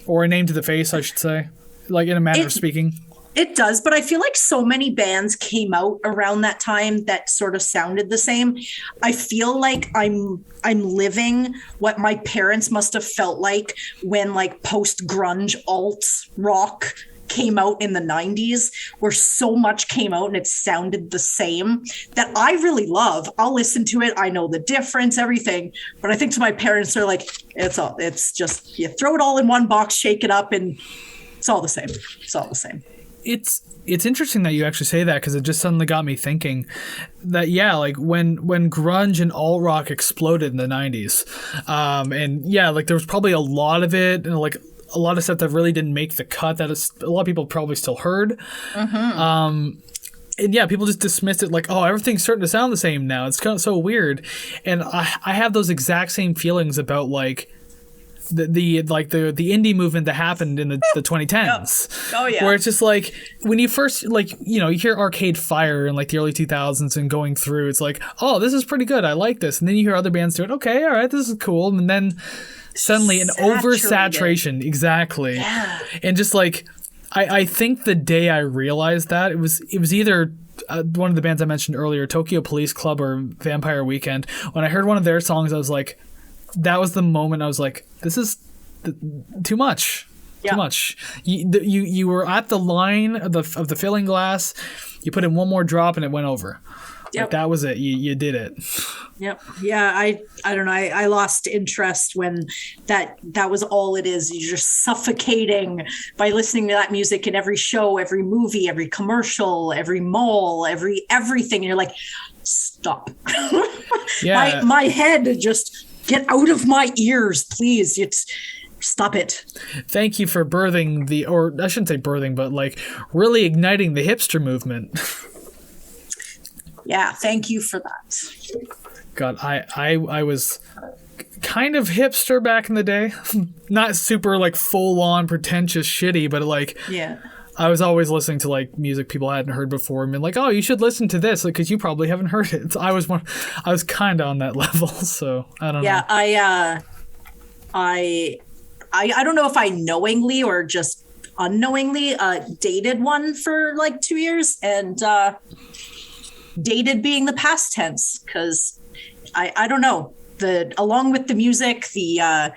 Or a name to the face, I should say. Like, in a manner of speaking. It does, but I feel like so many bands came out around that time that sort of sounded the same. I feel like I'm living what my parents must have felt like when like post-grunge alt rock came out in the 90s, where so much came out and it sounded the same, that I really love. I'll listen to it. I know the difference, everything. But I think to my parents, they're like, it's just, you throw it all in one box, shake it up, and it's all the same. It's all the same. It's interesting that you actually say that, because it just suddenly got me thinking that, yeah, like when grunge and alt rock exploded in the 90s, and yeah, like there was probably a lot of it, and like a lot of stuff that really didn't make the cut that a lot of people probably still heard. And yeah, people just dismissed it like, oh, everything's starting to sound the same now. It's kind of so weird. And I have those exact same feelings about like the indie movement that happened in the 2010s. Oh yeah. Where it's just like when you first, like, you know, you hear Arcade Fire in like the early 2000s and going through, it's like, oh, this is pretty good. I like this. And then you hear other bands do it. Okay, all right, this is cool. And then suddenly an oversaturation. Exactly. Yeah. And just like, I think the day I realized that, it was either one of the bands I mentioned earlier, Tokyo Police Club or Vampire Weekend. When I heard one of their songs, I was like, that was the moment I was like, this is too much. Yeah. Too much. You were at the line of the filling glass. You put in one more drop and it went over. Yep. Like that was it. You did it. Yep. Yeah. I don't know. I lost interest when that was all it is. You're just suffocating by listening to that music in every show, every movie, every commercial, every mall, everything. And you're like, stop. Yeah. my head, just get out of my ears, please. Stop it. Thank you for birthing or I shouldn't say birthing, but like really igniting the hipster movement. Yeah, thank you for that. God, I was kind of hipster back in the day. Not super like full on pretentious shitty, but like Yeah. I was always listening to like music people hadn't heard before and been like, oh, you should listen to this because you probably haven't heard it. So I was kind of on that level, so I don't know. Yeah, I don't know if I knowingly or just unknowingly dated one for like 2 years, and dated being the past tense, because I don't know, along with the music, the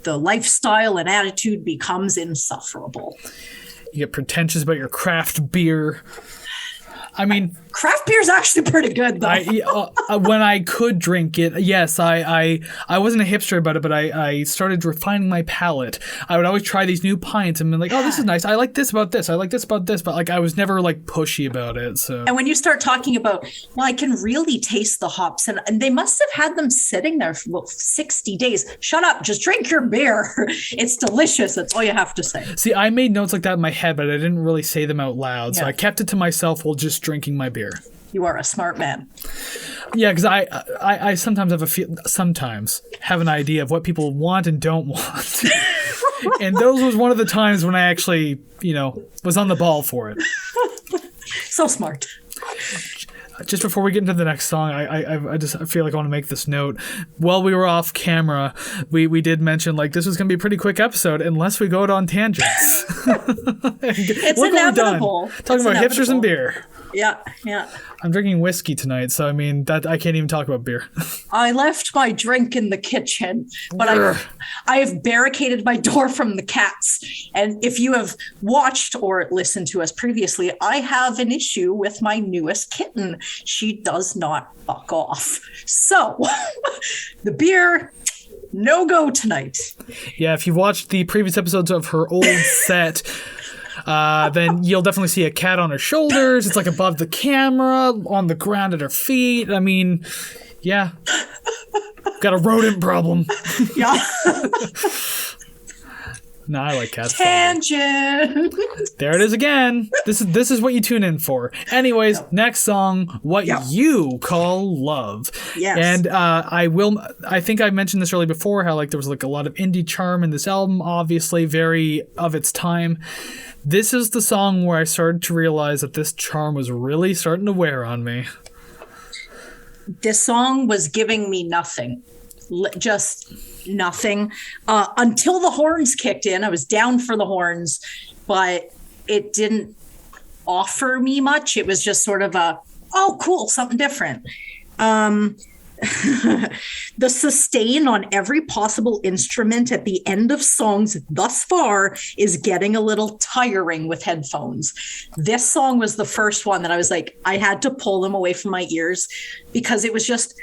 lifestyle and attitude becomes insufferable. You get pretentious about your craft beer. I mean, craft beer is actually pretty good, though. When I could drink it, yes, I wasn't a hipster about it, but I started refining my palate. I would always try these new pints and be like, oh, this is nice. I like this about this. I like this about this. But like, I was never like pushy about it. So. And when you start talking about, well, I can really taste the hops, and they must have had them sitting there for about 60 days. Shut up. Just drink your beer. It's delicious. That's all you have to say. See, I made notes like that in my head, but I didn't really say them out loud. Yeah. So I kept it to myself while just drinking my beer. You are a smart man. Yeah, because I sometimes have an idea of what people want and don't want. And those was one of the times when I actually, was on the ball for it. So smart. Just before we get into the next song, I feel like I want to make this note. While we were off camera, we did mention like this was going to be a pretty quick episode unless we go out on tangents. It's inevitable. Talking about hipsters and beer. Yeah. I'm drinking whiskey tonight, so I mean that I can't even talk about beer. I left my drink in the kitchen, but I have barricaded my door from the cats. And if you have watched or listened to us previously, I have an issue with my newest kitten. She does not fuck off. So the beer, no go tonight. Yeah, if you've watched the previous episodes of her old set, then you'll definitely see a cat on her shoulders. It's like above the camera, on the ground at her feet. I mean, yeah. Got a rodent problem. Yeah. No, I like cats. Tangent. There it is again. This is what you tune in for. Anyways, next song, What You Call Love. Yes. And I think I mentioned this earlier before, how like there was like a lot of indie charm in this album, obviously very of its time. This is the song where I started to realize that this charm was really starting to wear on me. This song was giving me nothing. Just nothing. Until the horns kicked in. I was down for the horns, but it didn't offer me much. It was just sort of oh, cool, something different. The sustain on every possible instrument at the end of songs thus far is getting a little tiring with headphones. This song was the first one that I was like, I had to pull them away from my ears because it was just,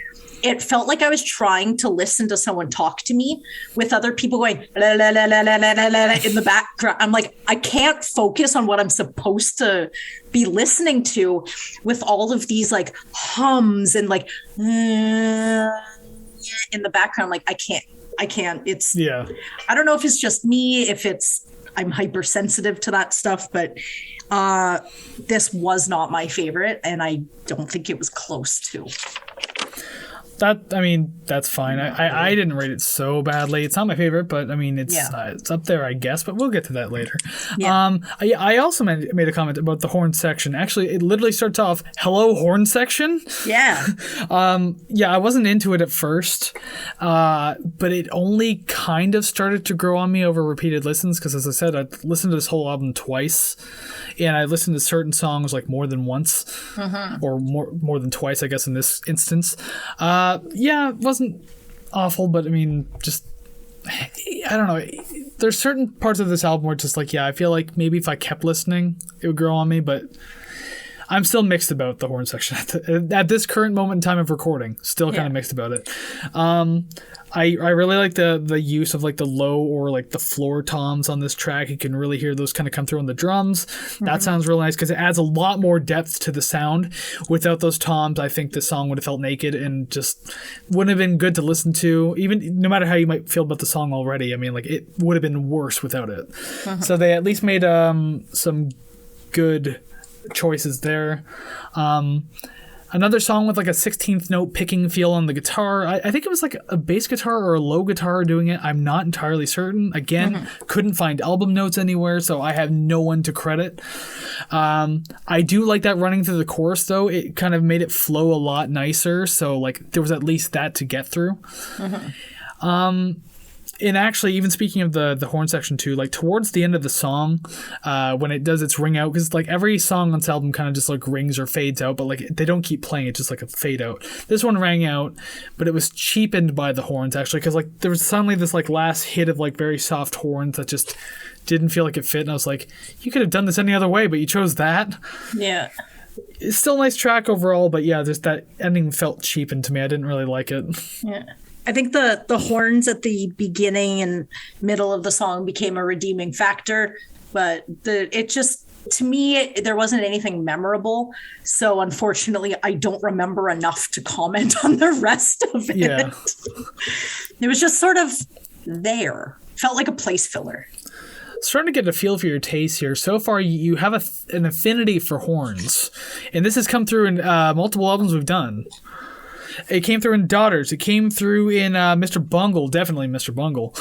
it felt like I was trying to listen to someone talk to me with other people going la, la, la, la, la, la, la, la, in the background. I'm like, I can't focus on what I'm supposed to be listening to with all of these like hums and like in the background. Like I can't. It's, I don't know if it's just me, if I'm hypersensitive to that stuff, but this was not my favorite, and I don't think it was close to. That's fine. I didn't rate it so badly. It's not my favorite, but I mean, it's up there, I guess. But we'll get to that later. Yeah. I also made a comment about the horn section. Actually, it literally starts off, "Hello, horn section." Yeah. I wasn't into it at first, but it only kind of started to grow on me over repeated listens. Because as I said, I listened to this whole album twice, and I listened to certain songs like more than once, or more than twice, I guess in this instance. It wasn't awful, but I mean, just I don't know. There's certain parts of this album where it's just like, yeah, I feel like maybe if I kept listening, it would grow on me, but I'm still mixed about the horn section at this current moment in time of recording. Still kind of mixed about it. I really like the use of like the low or like the floor toms on this track. You can really hear those kind of come through on the drums. That sounds really nice because it adds a lot more depth to the sound. Without those toms, I think the song would have felt naked and just wouldn't have been good to listen to. Even no matter how you might feel about the song already, I mean, like it would have been worse without it. So they at least made some good choices there. Another song with like a 16th note picking feel on the guitar. I think it was like a bass guitar or a low guitar doing it. I'm not entirely certain. Again, couldn't find album notes anywhere, so I have no one to credit. I do like that running through the chorus though. It kind of made it flow a lot nicer, so like there was at least that to get through. And actually, even speaking of the horn section too, like towards the end of the song, when it does its ring out, because like every song on this album kind of just like rings or fades out, but like they don't keep playing, it's just like a fade out. This one rang out, but it was cheapened by the horns actually, because like there was suddenly this like last hit of like very soft horns that just didn't feel like it fit, and I was like, you could have done this any other way, but you chose that. Yeah. It's still a nice track overall, but yeah, just that ending felt cheapened to me. I didn't really like it. Yeah. I think the horns at the beginning and middle of the song became a redeeming factor, but it just, to me, there wasn't anything memorable. So unfortunately, I don't remember enough to comment on the rest of it. Yeah. It was just sort of there. Felt like a place filler. Starting to get a feel for your taste here. So far, you have an affinity for horns, and this has come through in multiple albums we've done. It came through in Daughters. It came through in Mr. Bungle, definitely Mr. Bungle.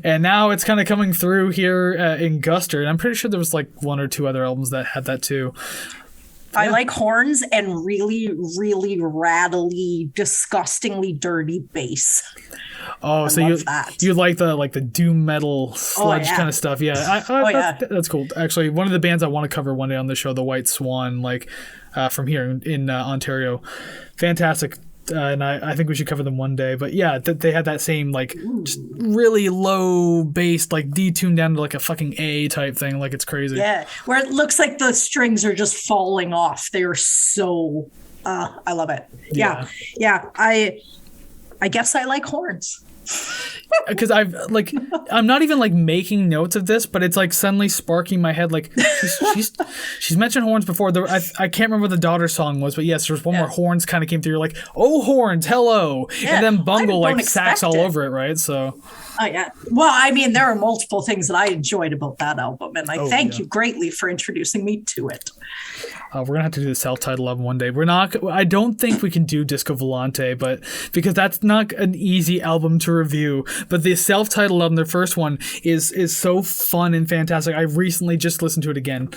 And now it's kind of coming through here in Guster. And I'm pretty sure there was like one or two other albums that had that too. I like horns and really, really rattly, disgustingly dirty bass. Oh, so you like the doom metal sludge kind of stuff? Yeah, that's cool. Actually, one of the bands I want to cover one day on the show, the White Swan, like from here in Ontario, fantastic. And I think we should cover them one day. But yeah, they had that same like just really low bass, like detuned down to like a fucking A type thing. Like it's crazy. Yeah, where it looks like the strings are just falling off. They are so. I love it. Yeah. I guess I like horns. Because I'm not even like making notes of this, but it's like suddenly sparking my head. Like she's mentioned horns before. I can't remember what the Daughter song was, but yes, there's one where horns kind of came through. You're like, oh, horns, hello, and then Bungle like sax all over it, right? So. Oh yeah. Well, I mean, there are multiple things that I enjoyed about that album, and I thank you greatly for introducing me to it. We're gonna have to do the self-titled album one day. I don't think we can do Disco Volante, but because that's not an easy album to review. But the self-titled album, their first one, is so fun and fantastic. I recently just listened to it again.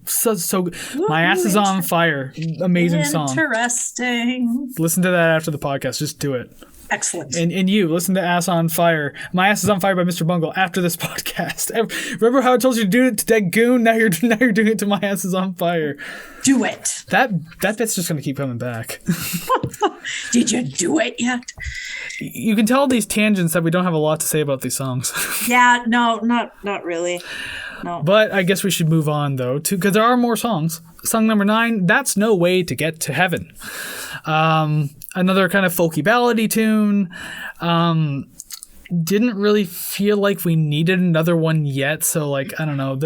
So good. My Ass Is on Fire. Amazing song. Interesting. Listen to that after the podcast. Just do it. Excellent. And you listen to Ass on Fire. My Ass Is on Fire by Mr. Bungle after this podcast. Remember how I told you to do it to Dead Goon? Now you're doing it to My Ass Is on Fire. Do it. That bit's just gonna keep coming back. Did you do it yet? You can tell these tangents that we don't have a lot to say about these songs. Yeah, no, not really. No. But I guess we should move on though, because there are more songs. Song number 9, That's No Way to Get to Heaven. Another kind of folky ballady tune. Didn't really feel like we needed another one yet, so like I don't know.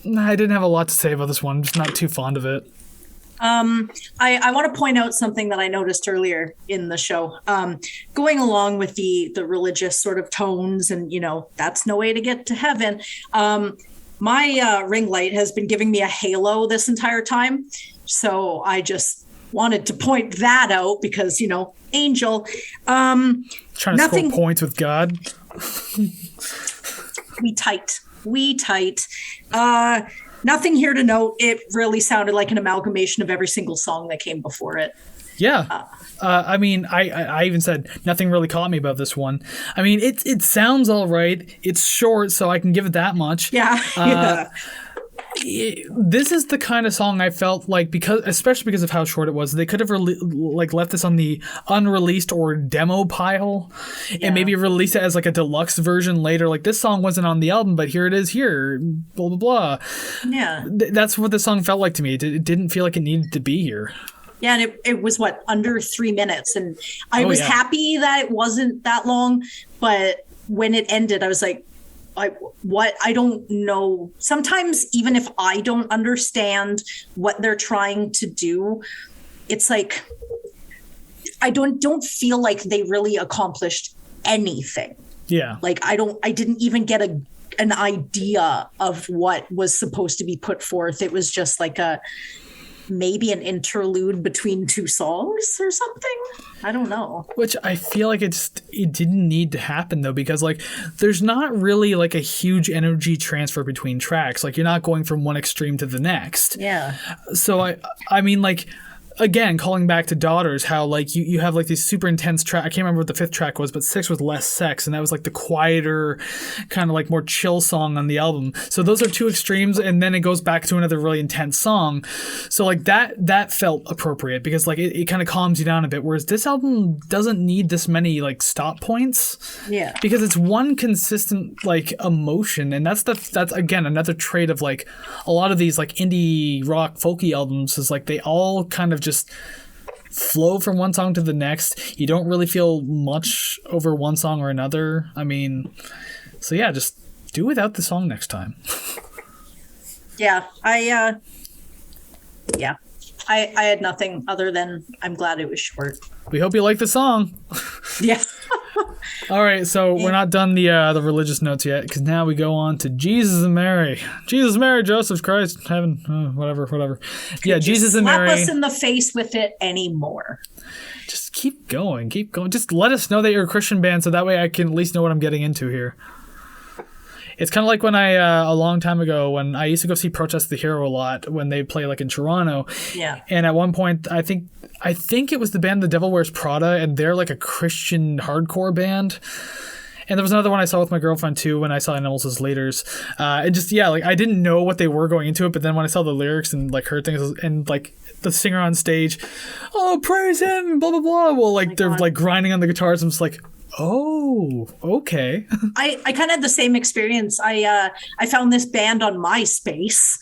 I didn't have a lot to say about this one. I'm just not too fond of it. I want to point out something that I noticed earlier in the show. Going along with the religious sort of tones and, that's no way to get to heaven. My ring light has been giving me a halo this entire time. So I just wanted to point that out because, angel. Trying to score points with God. We tight. Nothing here to note. It really sounded like an amalgamation of every single song that came before it. Yeah. I mean, I even said nothing really caught me about this one. I mean, it sounds all right. It's short, so I can give it that much. Yeah. This is the kind of song I felt like, especially because of how short it was, they could have left this on the unreleased or demo pile, and maybe released it as like a deluxe version later. Like, this song wasn't on the album, but here it is here, blah blah blah. Yeah, that's what the song felt like to me. It didn't feel like it needed to be here. Yeah, and it was under 3 minutes, and I was happy that it wasn't that long. But when it ended, I was like, what? I don't know. Sometimes even if I don't understand what they're trying to do, it's like I don't feel like they really accomplished anything. Yeah. Like I didn't even get an idea of what was supposed to be put forth. It was just like maybe an interlude between two songs or something. I don't know. Which I feel like it didn't need to happen, though, because like there's not really like a huge energy transfer between tracks. Like, you're not going from one extreme to the next. Yeah. So I mean, like, again, calling back to Daughters, how like you have like these super intense track. I can't remember what the 5th track was, but 6 was Less Sex, and that was like the quieter, kind of like more chill song on the album. So those are two extremes, and then it goes back to another really intense song. So like that felt appropriate, because like it kind of calms you down a bit, whereas this album doesn't need this many like stop points. Yeah. Because it's one consistent like emotion, and that's again another trait of like a lot of these like indie rock folky albums, is like they all kind of just flow from one song to the next. You don't really feel much over one song or another. I mean, so yeah, just do without the song next time. Yeah, I had nothing other than I'm glad it was short. We hope you like the song. Yeah. All right, so we're not done the religious notes yet, because now we go on to Jesus and Mary. Jesus, Mary, Joseph, Christ, heaven, whatever. Yeah, Jesus and Mary. Slap us in the face with it anymore. Just keep going. Just let us know that you're a Christian band, so that way I can at least know what I'm getting into here. It's kind of like when a long time ago, when I used to go see Protest the Hero a lot, when they play like in Toronto. Yeah. And at one point, I think it was the band The Devil Wears Prada, and they're like a Christian hardcore band. And there was another one I saw with my girlfriend too when I saw Animals as Leaders. And just, yeah, like I didn't know what they were going into it, but then when I saw the lyrics and like heard things, and like the singer on stage, oh, praise him, blah, blah, blah. Well, like they're like grinding on the guitars. I'm just like, oh, okay. I kind of had the same experience. I found this band on MySpace,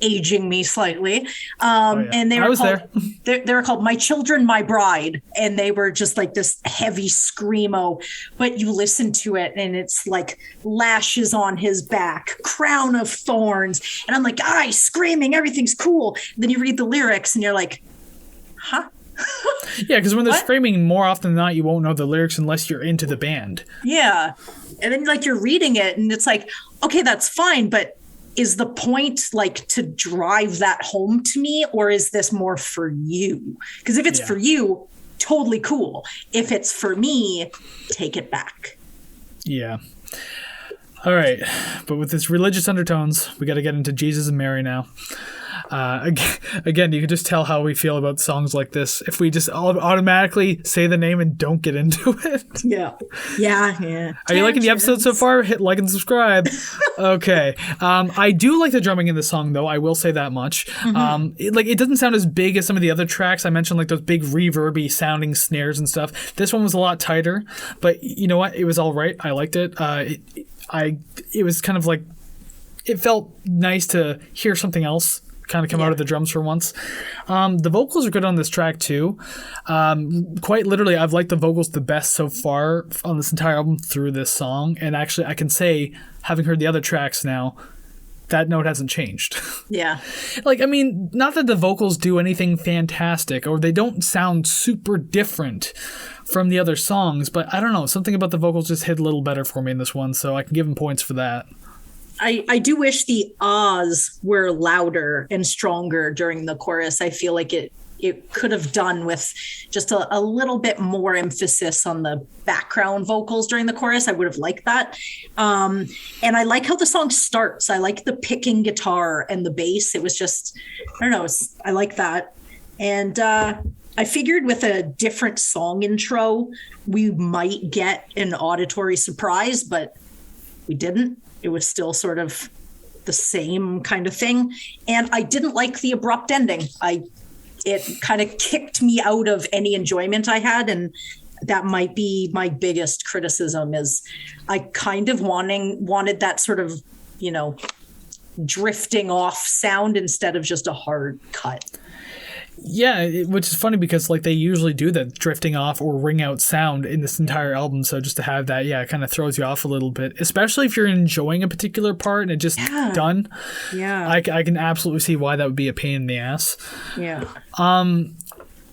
aging me slightly. And they were they were called My Children, My Bride. And they were just like this heavy screamo, but you listen to it and it's like lashes on his back, crown of thorns. And I'm like, screaming, everything's cool. And then you read the lyrics and you're like, huh? Yeah, because when they're screaming, more often than not, you won't know the lyrics unless you're into the band. Yeah. And then like you're reading it and it's like, okay, that's fine, but is the point like to drive that home to me, or is this more for you? Because if it's for you, totally cool. If it's for me, take it back. Yeah. All right. But with this religious undertones, we got to get into Jesus and Mary now. Again, you can just tell how we feel about songs like this if we just automatically say the name and don't get into it. Yeah. Are you liking the episode so far? Hit like and subscribe. Okay. I do like the drumming in the song, though. I will say that much. Mm-hmm. It doesn't sound as big as some of the other tracks. I mentioned like those big reverby sounding snares and stuff. This one was a lot tighter, but you know what? It was all right. I liked it. It was kind of like, it felt nice to hear something else kind of come out of the drums for once. The vocals are good on this track too. Quite literally, I've liked the vocals the best so far on this entire album through this song. And actually, I can say, having heard the other tracks now, that note hasn't changed. Yeah. Like, I mean, not that the vocals do anything fantastic or they don't sound super different from the other songs, but I don't know, something about the vocals just hit a little better for me in this one, so I can give them points for that. I do wish the ahs were louder and stronger during the chorus. I feel like it could have done with just a little bit more emphasis on the background vocals during the chorus. I would have liked that. And I like how the song starts. I like the picking guitar and the bass. It was just, I don't know, I like that. And I figured with a different song intro, we might get an auditory surprise, but we didn't. It was still sort of the same kind of thing. And I didn't like the abrupt ending. It kind of kicked me out of any enjoyment I had. And that might be my biggest criticism, is I kind of wanted that sort of, drifting off sound instead of just a hard cut. Yeah, which is funny because like they usually do that drifting off or ring out sound in this entire album. So just to have that, it kind of throws you off a little bit, especially if you're enjoying a particular part and it just done. Yeah, I can absolutely see why that would be a pain in the ass. Yeah.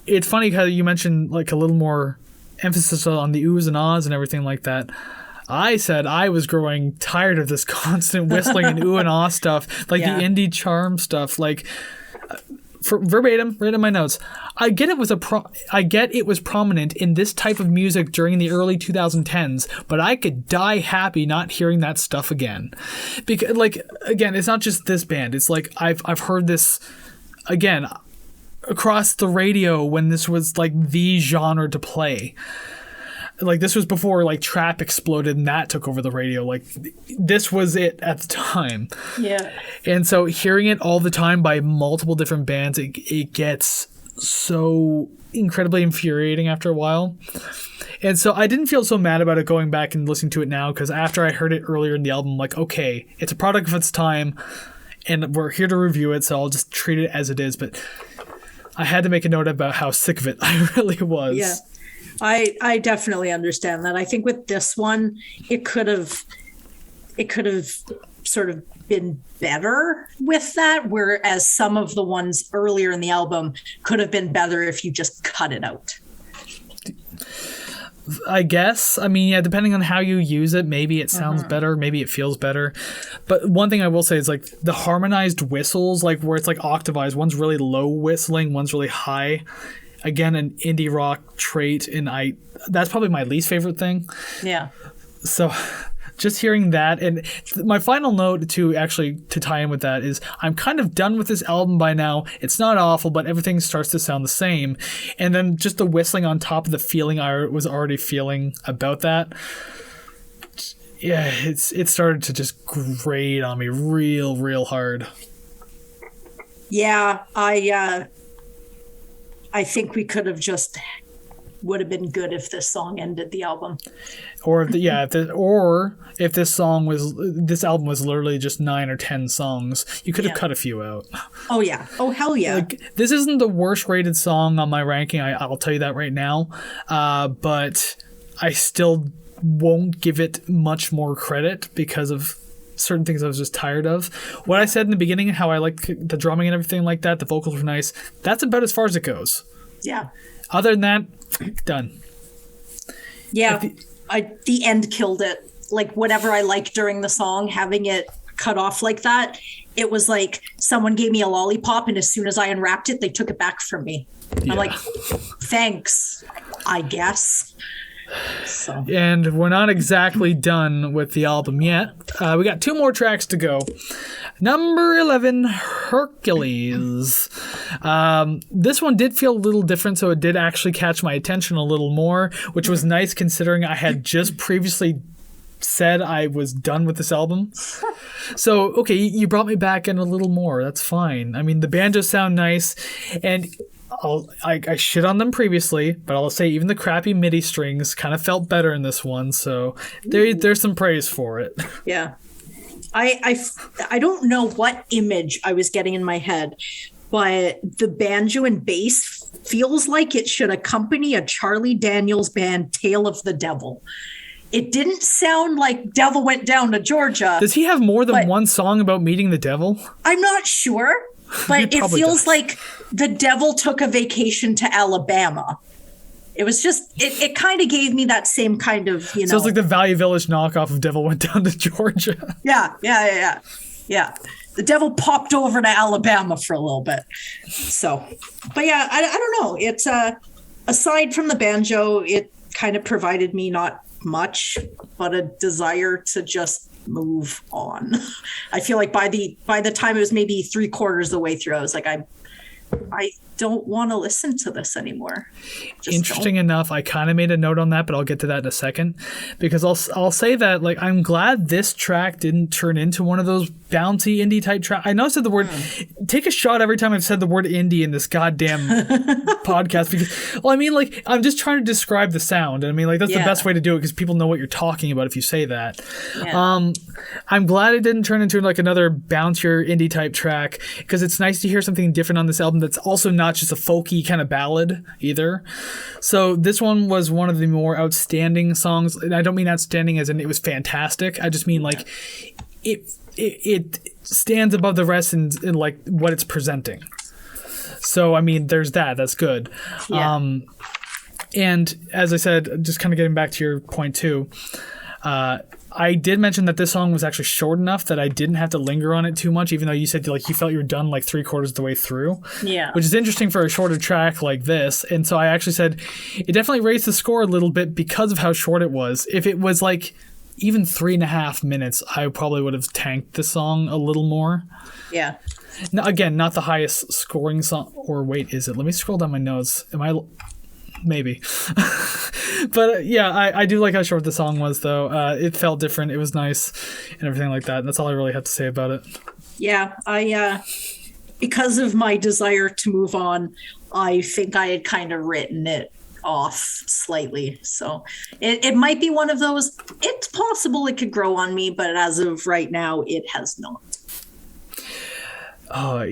It's funny how you mentioned like a little more emphasis on the oohs and ahs and everything like that. I said I was growing tired of this constant whistling and ooh and ah stuff, like the indie charm stuff, like. For verbatim, right in my notes, I get it was prominent in this type of music during the early 2010s, but I could die happy not hearing that stuff again. Because, like, again, it's not just this band. It's like I've heard this again across the radio when this was like the genre to play. Like this was before like trap exploded and that took over the radio. Like this was it at the time. Yeah. And so hearing it all the time by multiple different bands, it gets so incredibly infuriating after a while. And so I didn't feel so mad about it going back and listening to it now, because after I heard it earlier in the album, I'm like, okay, it's a product of its time and we're here to review it, so I'll just treat it as it is. But I had to make a note about how sick of it I really was. Yeah. I definitely understand that. I think with this one, it could have sort of been better with that, whereas some of the ones earlier in the album could have been better if you just cut it out. I guess. I mean, yeah, depending on how you use it, maybe it sounds better, maybe it feels better. But one thing I will say is like the harmonized whistles, like where it's like octavized, one's really low whistling, one's really high. Again, an indie rock trait, and that's probably my least favorite thing. Yeah. So just hearing that, and my final note to tie in with that is I'm kind of done with this album by now. It's not awful, but everything starts to sound the same. And then just the whistling on top of the feeling I was already feeling about that. Yeah, it started to just grate on me real hard. Yeah, I think we could have would have been good if this song ended the album. Or if this album was literally just 9 or 10 songs, you could have cut a few out. Oh yeah. Oh hell yeah. Like, this isn't the worst rated song on my ranking. I'll tell you that right now. But I still won't give it much more credit because of certain things I was just tired of. What I said in the beginning, how I like the drumming and everything like that, the vocals were nice, that's about as far as it goes. Yeah. Other than that, done. Yeah. The end killed it. Like whatever I liked during the song, having it cut off like that, it was like someone gave me a lollipop and as soon as I unwrapped it, they took it back from me. Yeah. I'm like, thanks, I guess. So. And we're not exactly done with the album yet. We got 2 more tracks to go. Number 11, Hercules. This one did feel a little different, so it did actually catch my attention a little more, which was nice considering I had just previously said I was done with this album. So, okay, you brought me back in a little more. That's fine. I mean, the banjos sound nice, and I shit on them previously, but I'll say even the crappy MIDI strings kind of felt better in this one, so there's some praise for it. Yeah. I don't know what image I was getting in my head, but the banjo and bass feels like it should accompany a Charlie Daniels band, Tale of the Devil. It didn't sound like Devil Went Down to Georgia. Does he have more than one song about meeting the devil? I'm not sure, but it feels like the devil took a vacation to Alabama. It was just, it kind of gave me that same kind of, So it's like the Value Village knockoff of Devil Went Down to Georgia. Yeah. The devil popped over to Alabama for a little bit. So, but yeah, I don't know. It's aside from the banjo, it kind of provided me not much, but a desire to just move on. I feel like by the time it was maybe 3/4 of the way through, I was like, I don't want to listen to this anymore. Interesting enough, I kind of made a note on that, but I'll get to that in a second, because I'll say that like I'm glad this track didn't turn into one of those bouncy indie type track. I know I said the word. Take a shot every time I've said the word indie in this goddamn podcast. Because, well, I mean, like, I'm just trying to describe the sound. And I mean, like, that's the best way to do it because people know what you're talking about if you say that. Yeah. I'm glad it didn't turn into like another bouncier indie type track because it's nice to hear something different on this album that's also not just a folky kind of ballad either. So this one was one of the more outstanding songs. And I don't mean outstanding as in it was fantastic. I just mean like it stands above the rest in like what it's presenting. So I mean, there's that. That's good. Yeah. And as I said, just kind of getting back to your point too, I did mention that this song was actually short enough that I didn't have to linger on it too much, even though you said like you felt you were done like 3/4 of the way through. Yeah. Which is interesting for a shorter track like this. And so I actually said it definitely raised the score a little bit because of how short it was. If it was like even 3.5 minutes, I probably would have tanked the song a little more. Yeah. Now, again, not the highest scoring song. Or wait, is it? Let me scroll down my notes. Am I... Maybe. But yeah, I do like how short the song was, though. It felt different. It was nice and everything like that. That's all I really have to say about it. Yeah, because of my desire to move on, I think I had kind of written it off slightly. So it might be one of those. It's possible it could grow on me, but as of right now, it has not. Oh,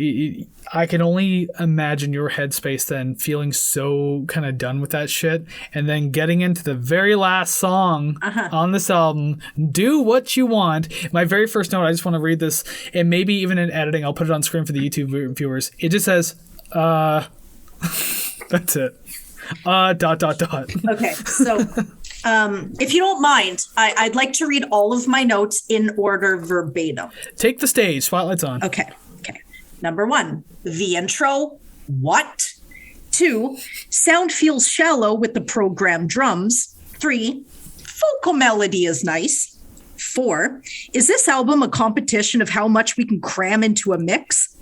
I can only imagine your headspace then feeling so kind of done with that shit and then getting into the very last song on this album, Do What You Want. My very first note, I just want to read this, and maybe even in editing, I'll put it on screen for the YouTube viewers. It just says, that's it. ... Okay, so if you don't mind, I'd like to read all of my notes in order verbatim. Take the stage. Spotlight's on. Okay. Number 1, the intro. What? 2, sound feels shallow with the programmed drums. 3, vocal melody is nice. 4, is this album a competition of how much we can cram into a mix?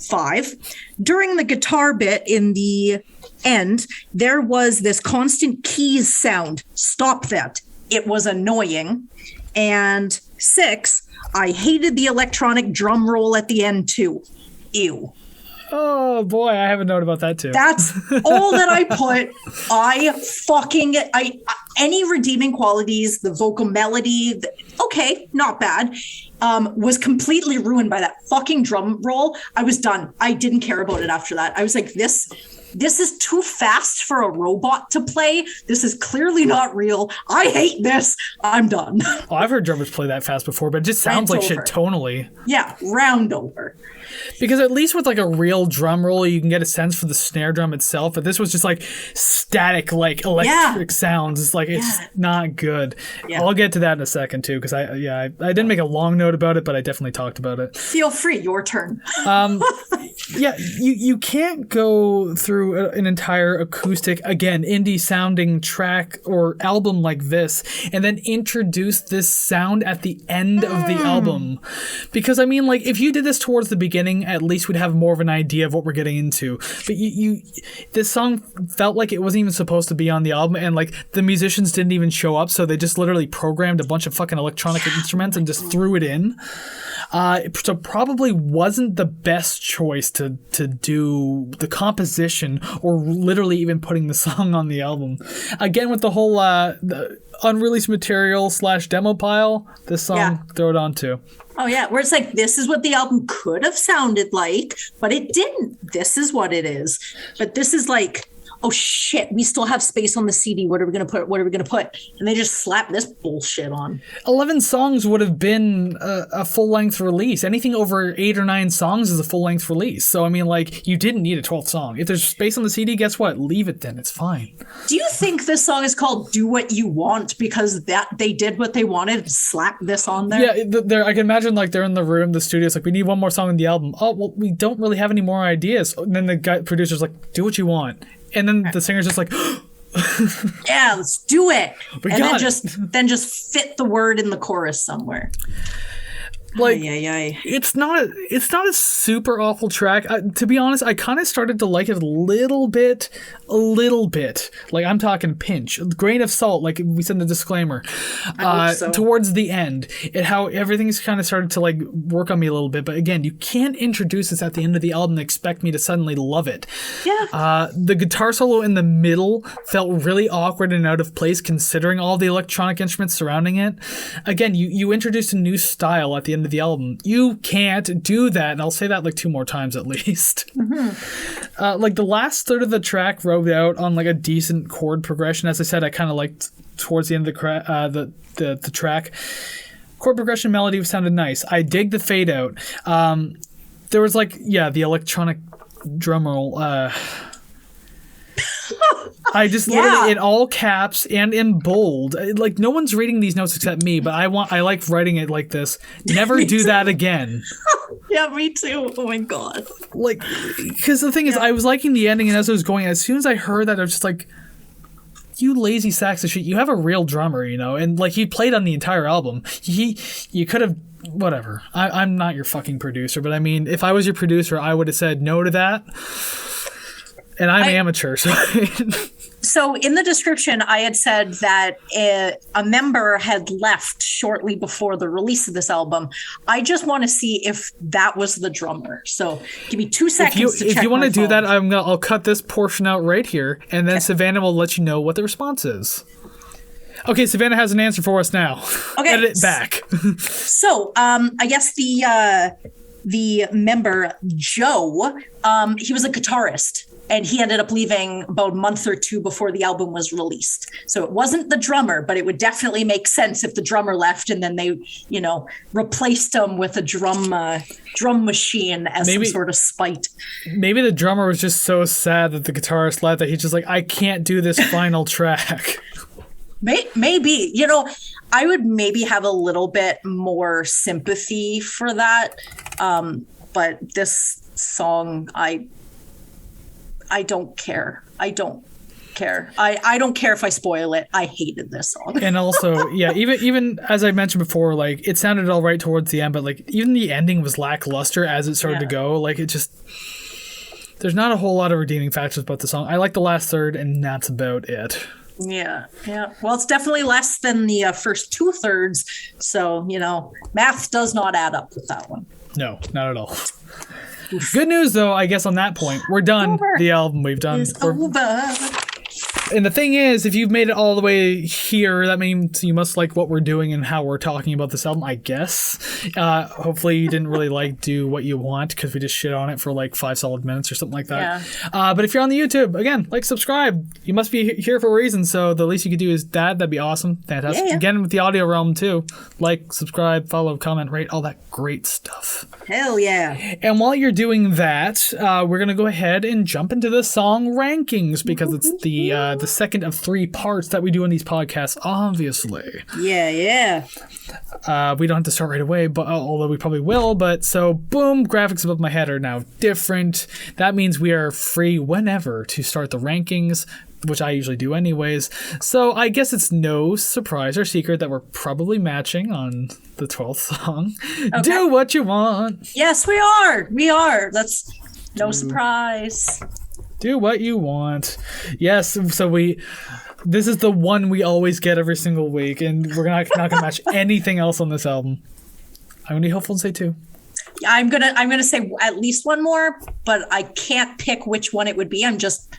5, during the guitar bit in the end, there was this constant keys sound. Stop that. It was annoying. And 6, I hated the electronic drum roll at the end too. Ew. Oh boy, I have a note about that too. That's all that I put. Any redeeming qualities, the vocal melody, okay, not bad. Was completely ruined by that fucking drum roll. I was done. I didn't care about it after that. I was like, this is too fast for a robot to play. This is clearly not real. I hate this. I'm done. Oh, I've heard drummers play that fast before, but it just sounds like shit tonally. Yeah, round over. Because at least with like a real drum roll, you can get a sense for the snare drum itself. But this was just like static, like electric sounds. It's like it's not good. Yeah. I'll get to that in a second too, because I didn't make a long note about it, but I definitely talked about it. Feel free, your turn. Yeah, you can't go through an entire acoustic, again, indie sounding track or album like this and then introduce this sound at the end of the album. Because I mean, like, if you did this towards the beginning, at least we'd have more of an idea of what we're getting into. But this song felt like it wasn't even supposed to be on the album, and like the musicians didn't even show up, so they just literally programmed a bunch of fucking electronic instruments and just threw it in. So probably wasn't the best choice to do the composition or literally even putting the song on the album. Again, with the whole the unreleased material / demo pile, this song, throw it on too. Oh yeah, where it's like, this is what the album could have sounded like, but it didn't. This is what it is. But this is like, oh shit, we still have space on the CD. What are we going to put? What are we going to put? And they just slap this bullshit on. 11 songs would have been a full-length release. Anything over 8 or 9 songs is a full-length release. So, I mean, like, you didn't need a 12th song. If there's space on the CD, guess what? Leave it then. It's fine. Do you think this song is called Do What You Want because that they did what they wanted and slapped this on there? Yeah, I can imagine, like, they're in the room, the studio's like, we need one more song in the album. Oh, well, we don't really have any more ideas. And then the producer's like, do what you want. And then the singer's just like, yeah, let's do it. And then just fit the word in the chorus somewhere. Like, Ay. it's not a super awful track. To be honest, I kind of started to like it a little bit. Like, I'm talking pinch, a grain of salt, like we said in the disclaimer. I hope so. Towards the end, how everything's kind of started to like work on me a little bit. But again, you can't introduce this at the end of the album and expect me to suddenly love it. Yeah. The guitar solo in the middle felt really awkward and out of place considering all the electronic instruments surrounding it. Again, you introduced a new style at the end of the album. You can't do that, and I'll say that like 2 more times at least. Like the last third of the track rode out on like a decent chord progression. As I said, I kind of liked towards the end of the track. Chord progression melody sounded nice. I dig the fade out. There was like, the electronic drum roll. I just literally in all caps and in bold. Like, no one's reading these notes except me, but I like writing it like this. Never do that again. Yeah, me too. Oh my god. Like, because the thing is, I was liking the ending, and as I was going, as soon as I heard that, I was just like, you lazy sacks of shit. You have a real drummer, and like, he played on the entire album. You could have, whatever. I'm not your fucking producer, but I mean, if I was your producer, I would have said no to that. And I'm amateur, so... So in the description, I had said that a member had left shortly before the release of this album. I just want to see if that was the drummer. So give me 2 seconds to check. If you want to do phone. that, I'll cut this portion out right here, and then Savannah will let you know what the response is. Okay, Savannah has an answer for us now. Okay. Edit it back. So I guess the member, Joe, he was a guitarist. And he ended up leaving about a month or 2 before the album was released. So it wasn't the drummer, but it would definitely make sense if the drummer left and then they, replaced him with a drum machine as some sort of spite. Maybe the drummer was just so sad that the guitarist left that he's just like, I can't do this final track. Maybe. I would maybe have a little bit more sympathy for that. But this song, I don't care. I don't care. I don't care if I spoil it. I hated this song. And also, even as I mentioned before, like, it sounded all right towards the end, but like, even the ending was lackluster as it started to go. Like, it just, there's not a whole lot of redeeming factors about the song. I like the last third, and that's about it. Yeah. Well, it's definitely less than the first 2/3. So, math does not add up with that one. No, not at all. Good news, though, I guess on that point. We're done. Over. The album we've done. It's over. And the thing is, if you've made it all the way here, that means you must like what we're doing and how we're talking about this album, I guess. Hopefully you didn't really do what you want, because we just shit on it for like 5 solid minutes or something like that. Yeah. But if you're on the YouTube, again, subscribe. You must be here for a reason, so the least you could do is that. That'd be awesome. Fantastic. Yeah. Again, with the audio realm too. Like, subscribe, follow, comment, rate, all that great stuff. Hell yeah. And while you're doing that, we're going to go ahead and jump into the song rankings, because it's the second of 3 parts that we do in these podcasts, obviously. Yeah. We don't have to start right away, but although we probably will. But so, boom, graphics above my head are now different. That means we are free whenever to start the rankings, which I usually do anyways. So I guess it's no surprise or secret that we're probably matching on the 12th song. Okay. Do what you want. Yes, we are. That's no surprise. Do what you want. Yes, so this is the one we always get every single week, and we're not gonna match anything else on this album. I'm gonna be hopeful and say 2. I'm gonna say at least 1 more, but I can't pick which one it would be. I'm just,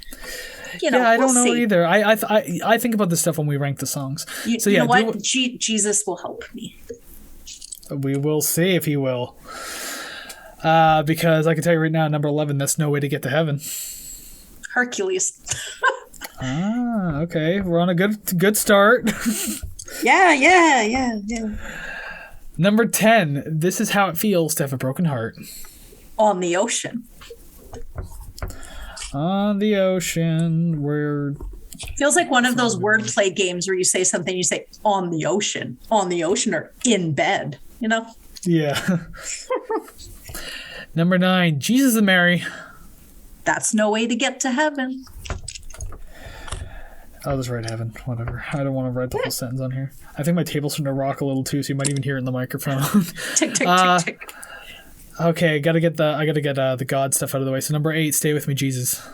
I don't know either. I think about this stuff when we rank the songs. You know what? Jesus will help me. We will see if he will. Because I can tell you right now, number 11, that's No Way to Get to Heaven. Hercules. Okay. We're on a good start. Yeah. Number 10, This Is How It Feels to Have a Broken Heart. On the Ocean. On the ocean, where... Feels like one of those wordplay games where you say something, you say, on the ocean, or in bed, Yeah. Number 9, Jesus and Mary. That's No Way to Get to Heaven. I'll just write heaven. Whatever. I don't want to write the whole sentence on here. I think my table's starting to rock a little too, so you might even hear it in the microphone. Tick, tick, tick, tick. Okay, I gotta get the God stuff out of the way. So number 8, stay with me, Jesus.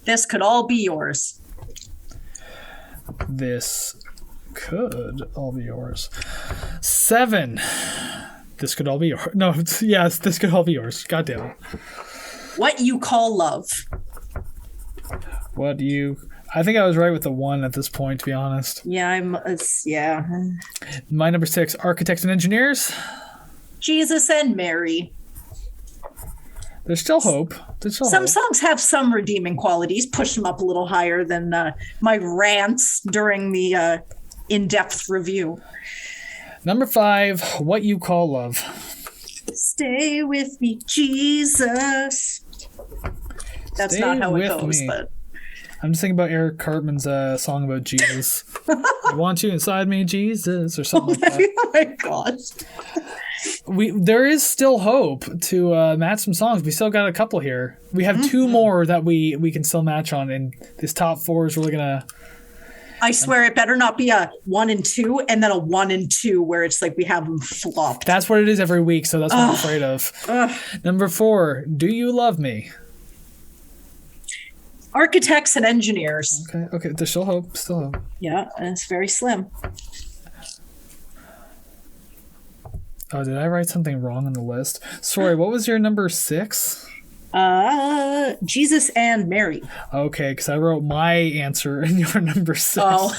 This could all be yours. This could all be yours. 7. This could all be yours. No, yes, this could all be yours. God damn it. What you call love. I think I was right with the 1 at this point, to be honest. Yeah, My number 6, architects and engineers. Jesus and Mary. There's still hope. Some songs have some redeeming qualities. Push them up a little higher than my rants during the in-depth review. Number 5, what you call love. Stay with me, Jesus. That's not how it goes, but I'm just thinking about Eric Cartman's song about Jesus. I want you inside me, Jesus, or something like that. Oh my gosh. There is still hope to match some songs. We still got a couple here. We have 2 more that we can still match on, and this top 4 is really gonna. I swear it better not be a 1 and 2 and then a 1 and 2 where it's like we have them flopped. That's what it is every week, so that's what I'm afraid of. Number 4, do you love me? Architects and engineers. Okay. There's still hope. Yeah, and it's very slim. Oh, did I write something wrong on the list? Sorry, what was your number 6? Jesus and Mary. Okay, because I wrote my answer in your number 6. Oh.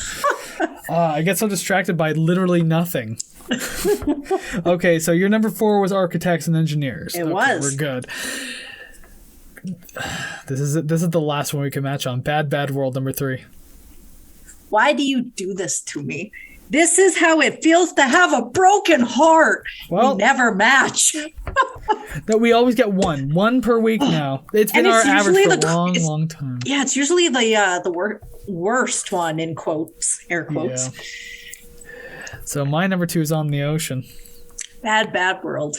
I get so distracted by literally nothing. Okay, so your number 4 was architects and engineers. It was. We're good. This is the last one we can match on. Bad World, number 3. Why do you do this to me? This is how it feels to have a broken heart. Well, we never match. No, we always get one per week now. It's been our average for a long time. Yeah, it's usually the worst one in quotes, air quotes. Yeah. So my number 2 is On the Ocean. Bad World.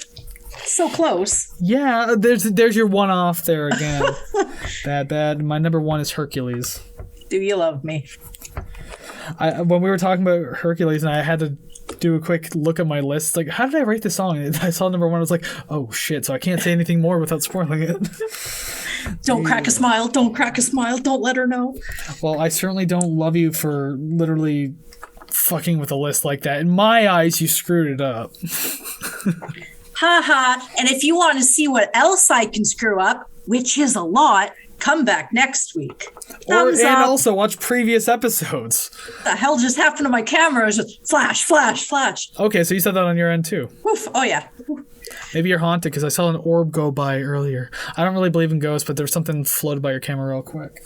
So close. Yeah, there's your one off there again. Bad. My number 1 is Hercules. Do you love me? When we were talking about Hercules, and I had to do a quick look at my list, like, how did I write this song? And I saw number 1, I was like, oh shit, so I can't say anything more without spoiling it. Don't crack a smile, don't let her know. Well, I certainly don't love you for literally fucking with a list like that. In my eyes, you screwed it up. Ha. And if you want to see what else I can screw up, which is a lot, come back next week. And also watch previous episodes. What the hell just happened to my camera? It was just flash. Okay, so you said that on your end too. Oof. Oh yeah. Maybe you're haunted because I saw an orb go by earlier. I don't really believe in ghosts, but there's something floated by your camera real quick.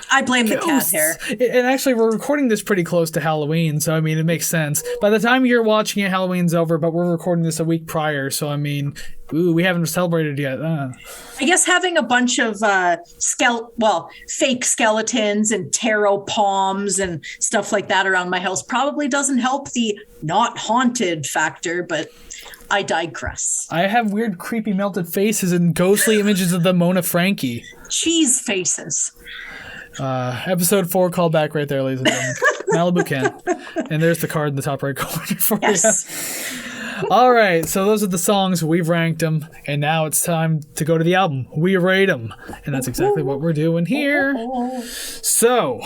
I blame the cat hair. And actually, we're recording this pretty close to Halloween, so I mean, it makes sense. By the time you're watching it, Halloween's over, but we're recording this a week prior, so I mean, we haven't celebrated yet. I guess having a bunch of fake skeletons and tarot palms and stuff like that around my house probably doesn't help the not haunted factor, but I digress. I have weird, creepy, melted faces and ghostly images of the Mona Frankie. Cheese faces. Episode 4 callback right there, ladies and gentlemen. Malibu Ken. And there's the card in the top right corner for you. All right, so those are the songs. We've ranked them, and now it's time to go to the album. We rate them, and that's exactly what we're doing here. So,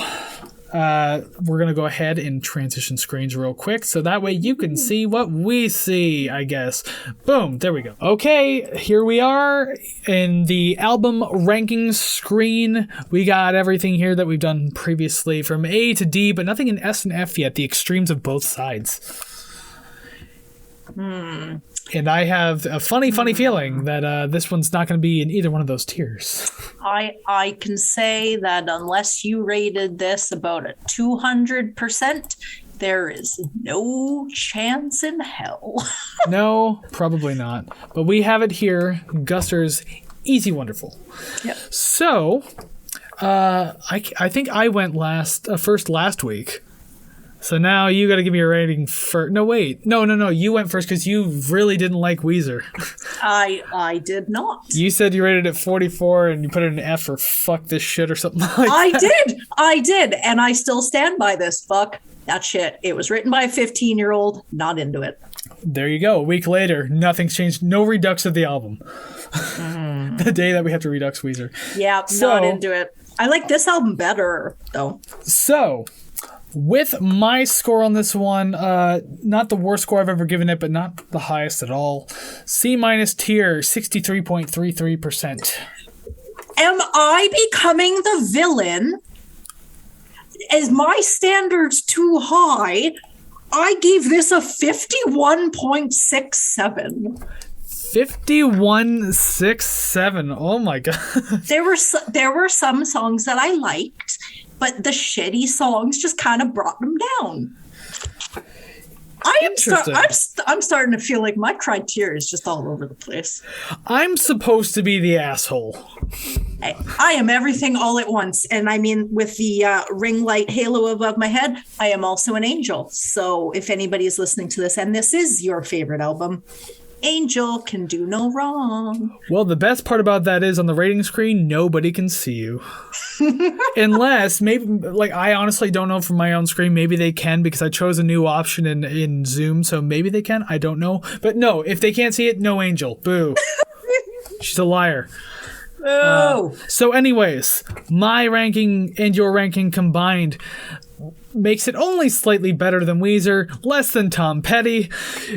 we're going to go ahead and transition screens real quick, so that way you can see what we see, I guess. Boom, there we go. Okay, here we are in the album rankings screen. We got everything here that we've done previously from A to D, but nothing in S and F yet, the extremes of both sides. And I have a funny feeling that this one's not going to be in either one of those tiers. I can say that unless you rated this about a 200%, there is no chance in hell. No, probably not. But we have it here, Guster's Easy Wonderful. Yep. So, I think I went first last week. So now you got to give me a rating first. No, wait. No. You went first because you really didn't like Weezer. I did not. You said you rated it 44 and you put it in F for fuck this shit or something like that. I did. And I still stand by this. Fuck that shit. It was written by a 15-year-old. Not into it. There you go. A week later, nothing's changed. No redux of the album. The day that we have to redux Weezer. Yeah, not into it. I like this album better, though. So, with my score on this one, not the worst score I've ever given it, but not the highest at all. C- tier, 63.33%. Am I becoming the villain? Is my standards too high? I gave this a 51.67. 51.67. Oh my god. There were some songs that I liked, but the shitty songs just kind of brought them down. I'm starting to feel like my criteria is just all over the place. I'm supposed to be the asshole. I am everything all at once. And I mean, with the ring light halo above my head, I am also an angel. So if anybody is listening to this and this is your favorite album, Angel can do no wrong. Well, the best part about that is on the rating screen, nobody can see you. Unless, maybe, like, I honestly don't know from my own screen. Maybe they can because I chose a new option in Zoom, so maybe they can. I don't know. But no, if they can't see it, no Angel. Boo. She's a liar. So anyways, my ranking and your ranking combined makes it only slightly better than Weezer, less than Tom Petty,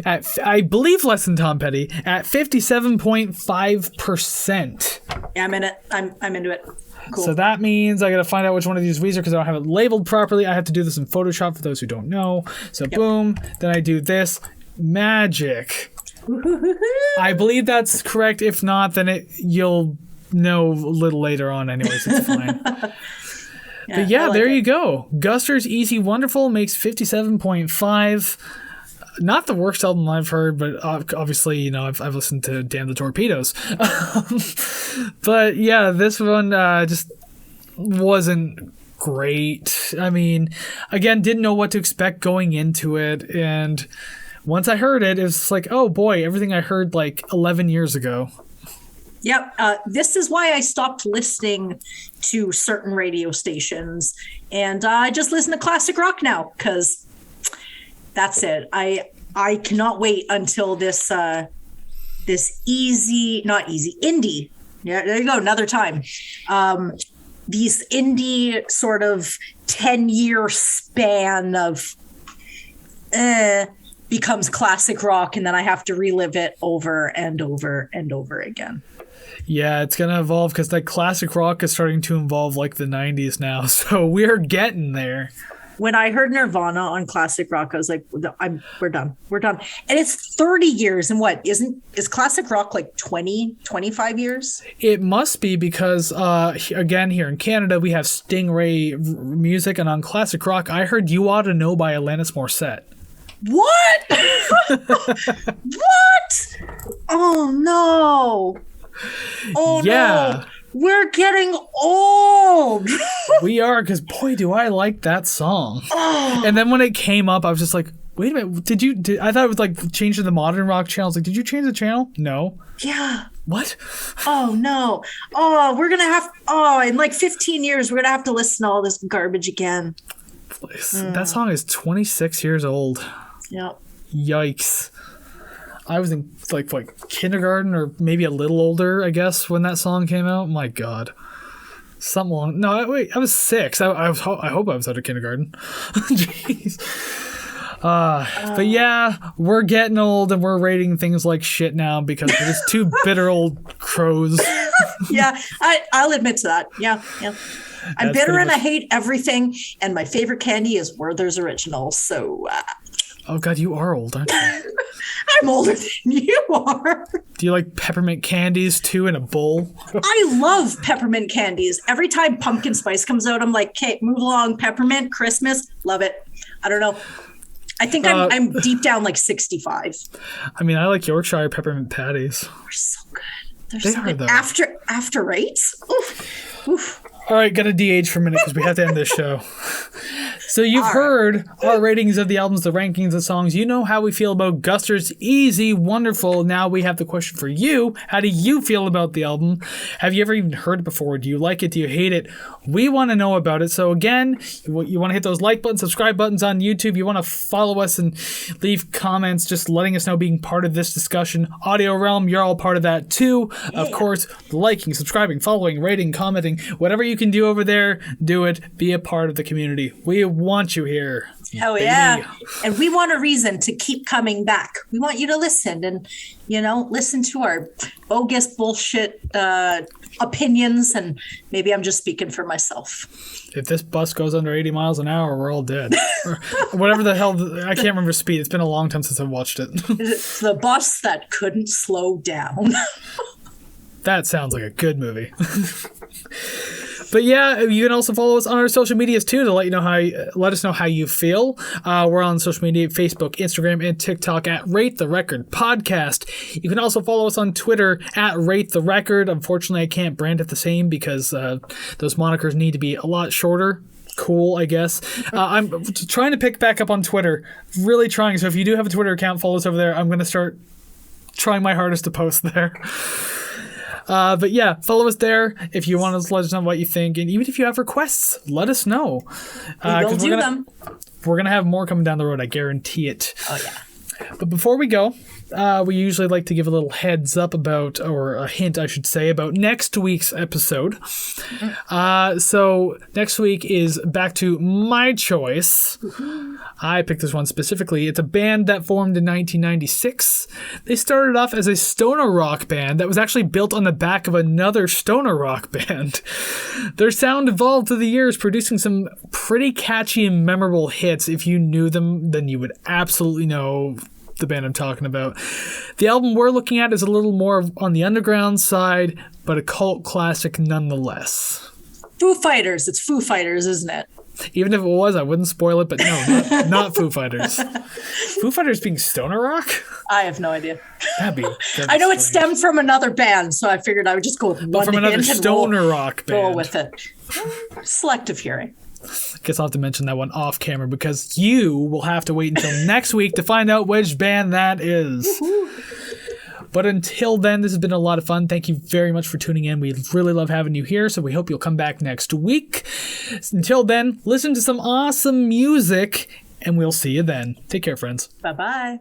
I believe less than Tom Petty, at 57.5%. Yeah, I'm in it. I'm into it. Cool. So that means I gotta find out which one of these Weezer because I don't have it labeled properly. I have to do this in Photoshop for those who don't know. So boom, then I do this. Magic. I believe that's correct. If not, then you'll know a little later on anyways. It's fine. But yeah, there you go. Guster's Easy Wonderful makes 57.5. Not the worst album I've heard, but obviously, you know, I've listened to Damn the Torpedoes. But yeah, this one just wasn't great. I mean, again, didn't know what to expect going into it. And once I heard it, it was like, oh boy, everything I heard like 11 years ago. Yep. This is why I stopped listening to certain radio stations, and I just listen to classic rock now because that's it. I cannot wait until this indie. Yeah, there you go. Another time. These indie sort of 10-year span of becomes classic rock, and then I have to relive it over and over and over again. Yeah, it's going to evolve because that classic rock is starting to involve like the 90s now. So we're getting there. When I heard Nirvana on classic rock, I was like, we're done. We're done. And it's 30 years. And what? Is classic rock like 20, 25 years? It must be because, again, here in Canada, we have Stingray music. And on classic rock, I heard You Ought to Know by Alanis Morissette. What? What? Oh, no. Oh, yeah. No. We're getting old. We are, because boy, do I like that song. Oh. And then when it came up, I was just like, wait a minute, I thought it was like changed to the modern rock channel. I was like, did you change the channel? No. Yeah. What? Oh, no. Oh, we're going to in like 15 years, we're going to have to listen to all this garbage again. That song is 26 years old. Yep. Yikes. I was in like kindergarten or maybe a little older, I guess, when that song came out. My God. Something long. No, wait, I was 6. I hope I was out of kindergarten. Jeez. But yeah, we're getting old and we're rating things like shit now because we're just two bitter old crows. Yeah, I'll admit to that. Yeah. I'm bitter and I hate everything. And my favorite candy is Werther's Originals. So. Oh God, you are old, aren't you? I'm older than you are. Do you like peppermint candies too in a bowl? I love peppermint candies. Every time pumpkin spice comes out, I'm like, okay, move along. Peppermint, Christmas, love it. I don't know. I think I'm deep down like 65. I mean, I like Yorkshire peppermint patties. They're so good. They're so good. After rates? Oof. All right, gotta de-age for a minute because we have to end this show. So you've heard our ratings of the albums, the rankings of songs. You know how we feel about Guster's Easy, Wonderful. Now we have the question for you. How do you feel about the album? Have you ever even heard it before? Do you like it? Do you hate it? We want to know about it. So again, you want to hit those like buttons, subscribe buttons on YouTube. You want to follow us and leave comments just letting us know, being part of this discussion. Audio Realm, you're all part of that too. Yeah. Of course, liking, subscribing, following, rating, commenting, whatever you can do over there, do it. Be a part of the community. We want you here. Oh, yeah. And we want a reason to keep coming back. We want you to listen and, listen to our bogus bullshit opinions. And maybe I'm just speaking for myself. If this bus goes under 80 miles an hour, we're all dead. Or whatever the hell. I can't remember speed. It's been a long time since I've watched it. It's the bus that couldn't slow down. That sounds like a good movie. But yeah, you can also follow us on our social medias too to let us know how you feel. We're on social media, Facebook, Instagram, and TikTok at Rate the Record Podcast. You can also follow us on Twitter at Rate the Record. Unfortunately, I can't brand it the same because those monikers need to be a lot shorter. Cool, I guess. I'm trying to pick back up on Twitter. Really trying. So if you do have a Twitter account, follow us over there. I'm going to start trying my hardest to post there. But yeah, follow us there if you want to let us know what you think. And even if you have requests, let us know. We will do them. We're going to have more coming down the road. I guarantee it. Oh, yeah. But before we go, we usually like to give a little heads up about, or a hint, I should say, about next week's episode. So next week is back to my choice. I picked this one specifically. It's a band that formed in 1996. They started off as a stoner rock band that was actually built on the back of another stoner rock band. Their sound evolved through the years, producing some pretty catchy and memorable hits. If you knew them, then you would absolutely know the band I'm talking about. The album we're looking at is a little more on the underground side, but a cult classic nonetheless. Foo Fighters. It's Foo Fighters, isn't it? Even if it was, I wouldn't spoil it, but no, not Foo Fighters. Foo Fighters being stoner rock? I have no idea. That'd be I know it stemmed from another band, so I figured I would just go with one from another stoner rock band. Roll with it. Selective hearing. I guess I'll have to mention that one off camera because you will have to wait until next week to find out which band that is. Woo-hoo. But until then, this has been a lot of fun. Thank you very much for tuning in. We really love having you here, so we hope you'll come back next week. Until then, listen to some awesome music, and we'll see you then. Take care, friends. Bye-bye.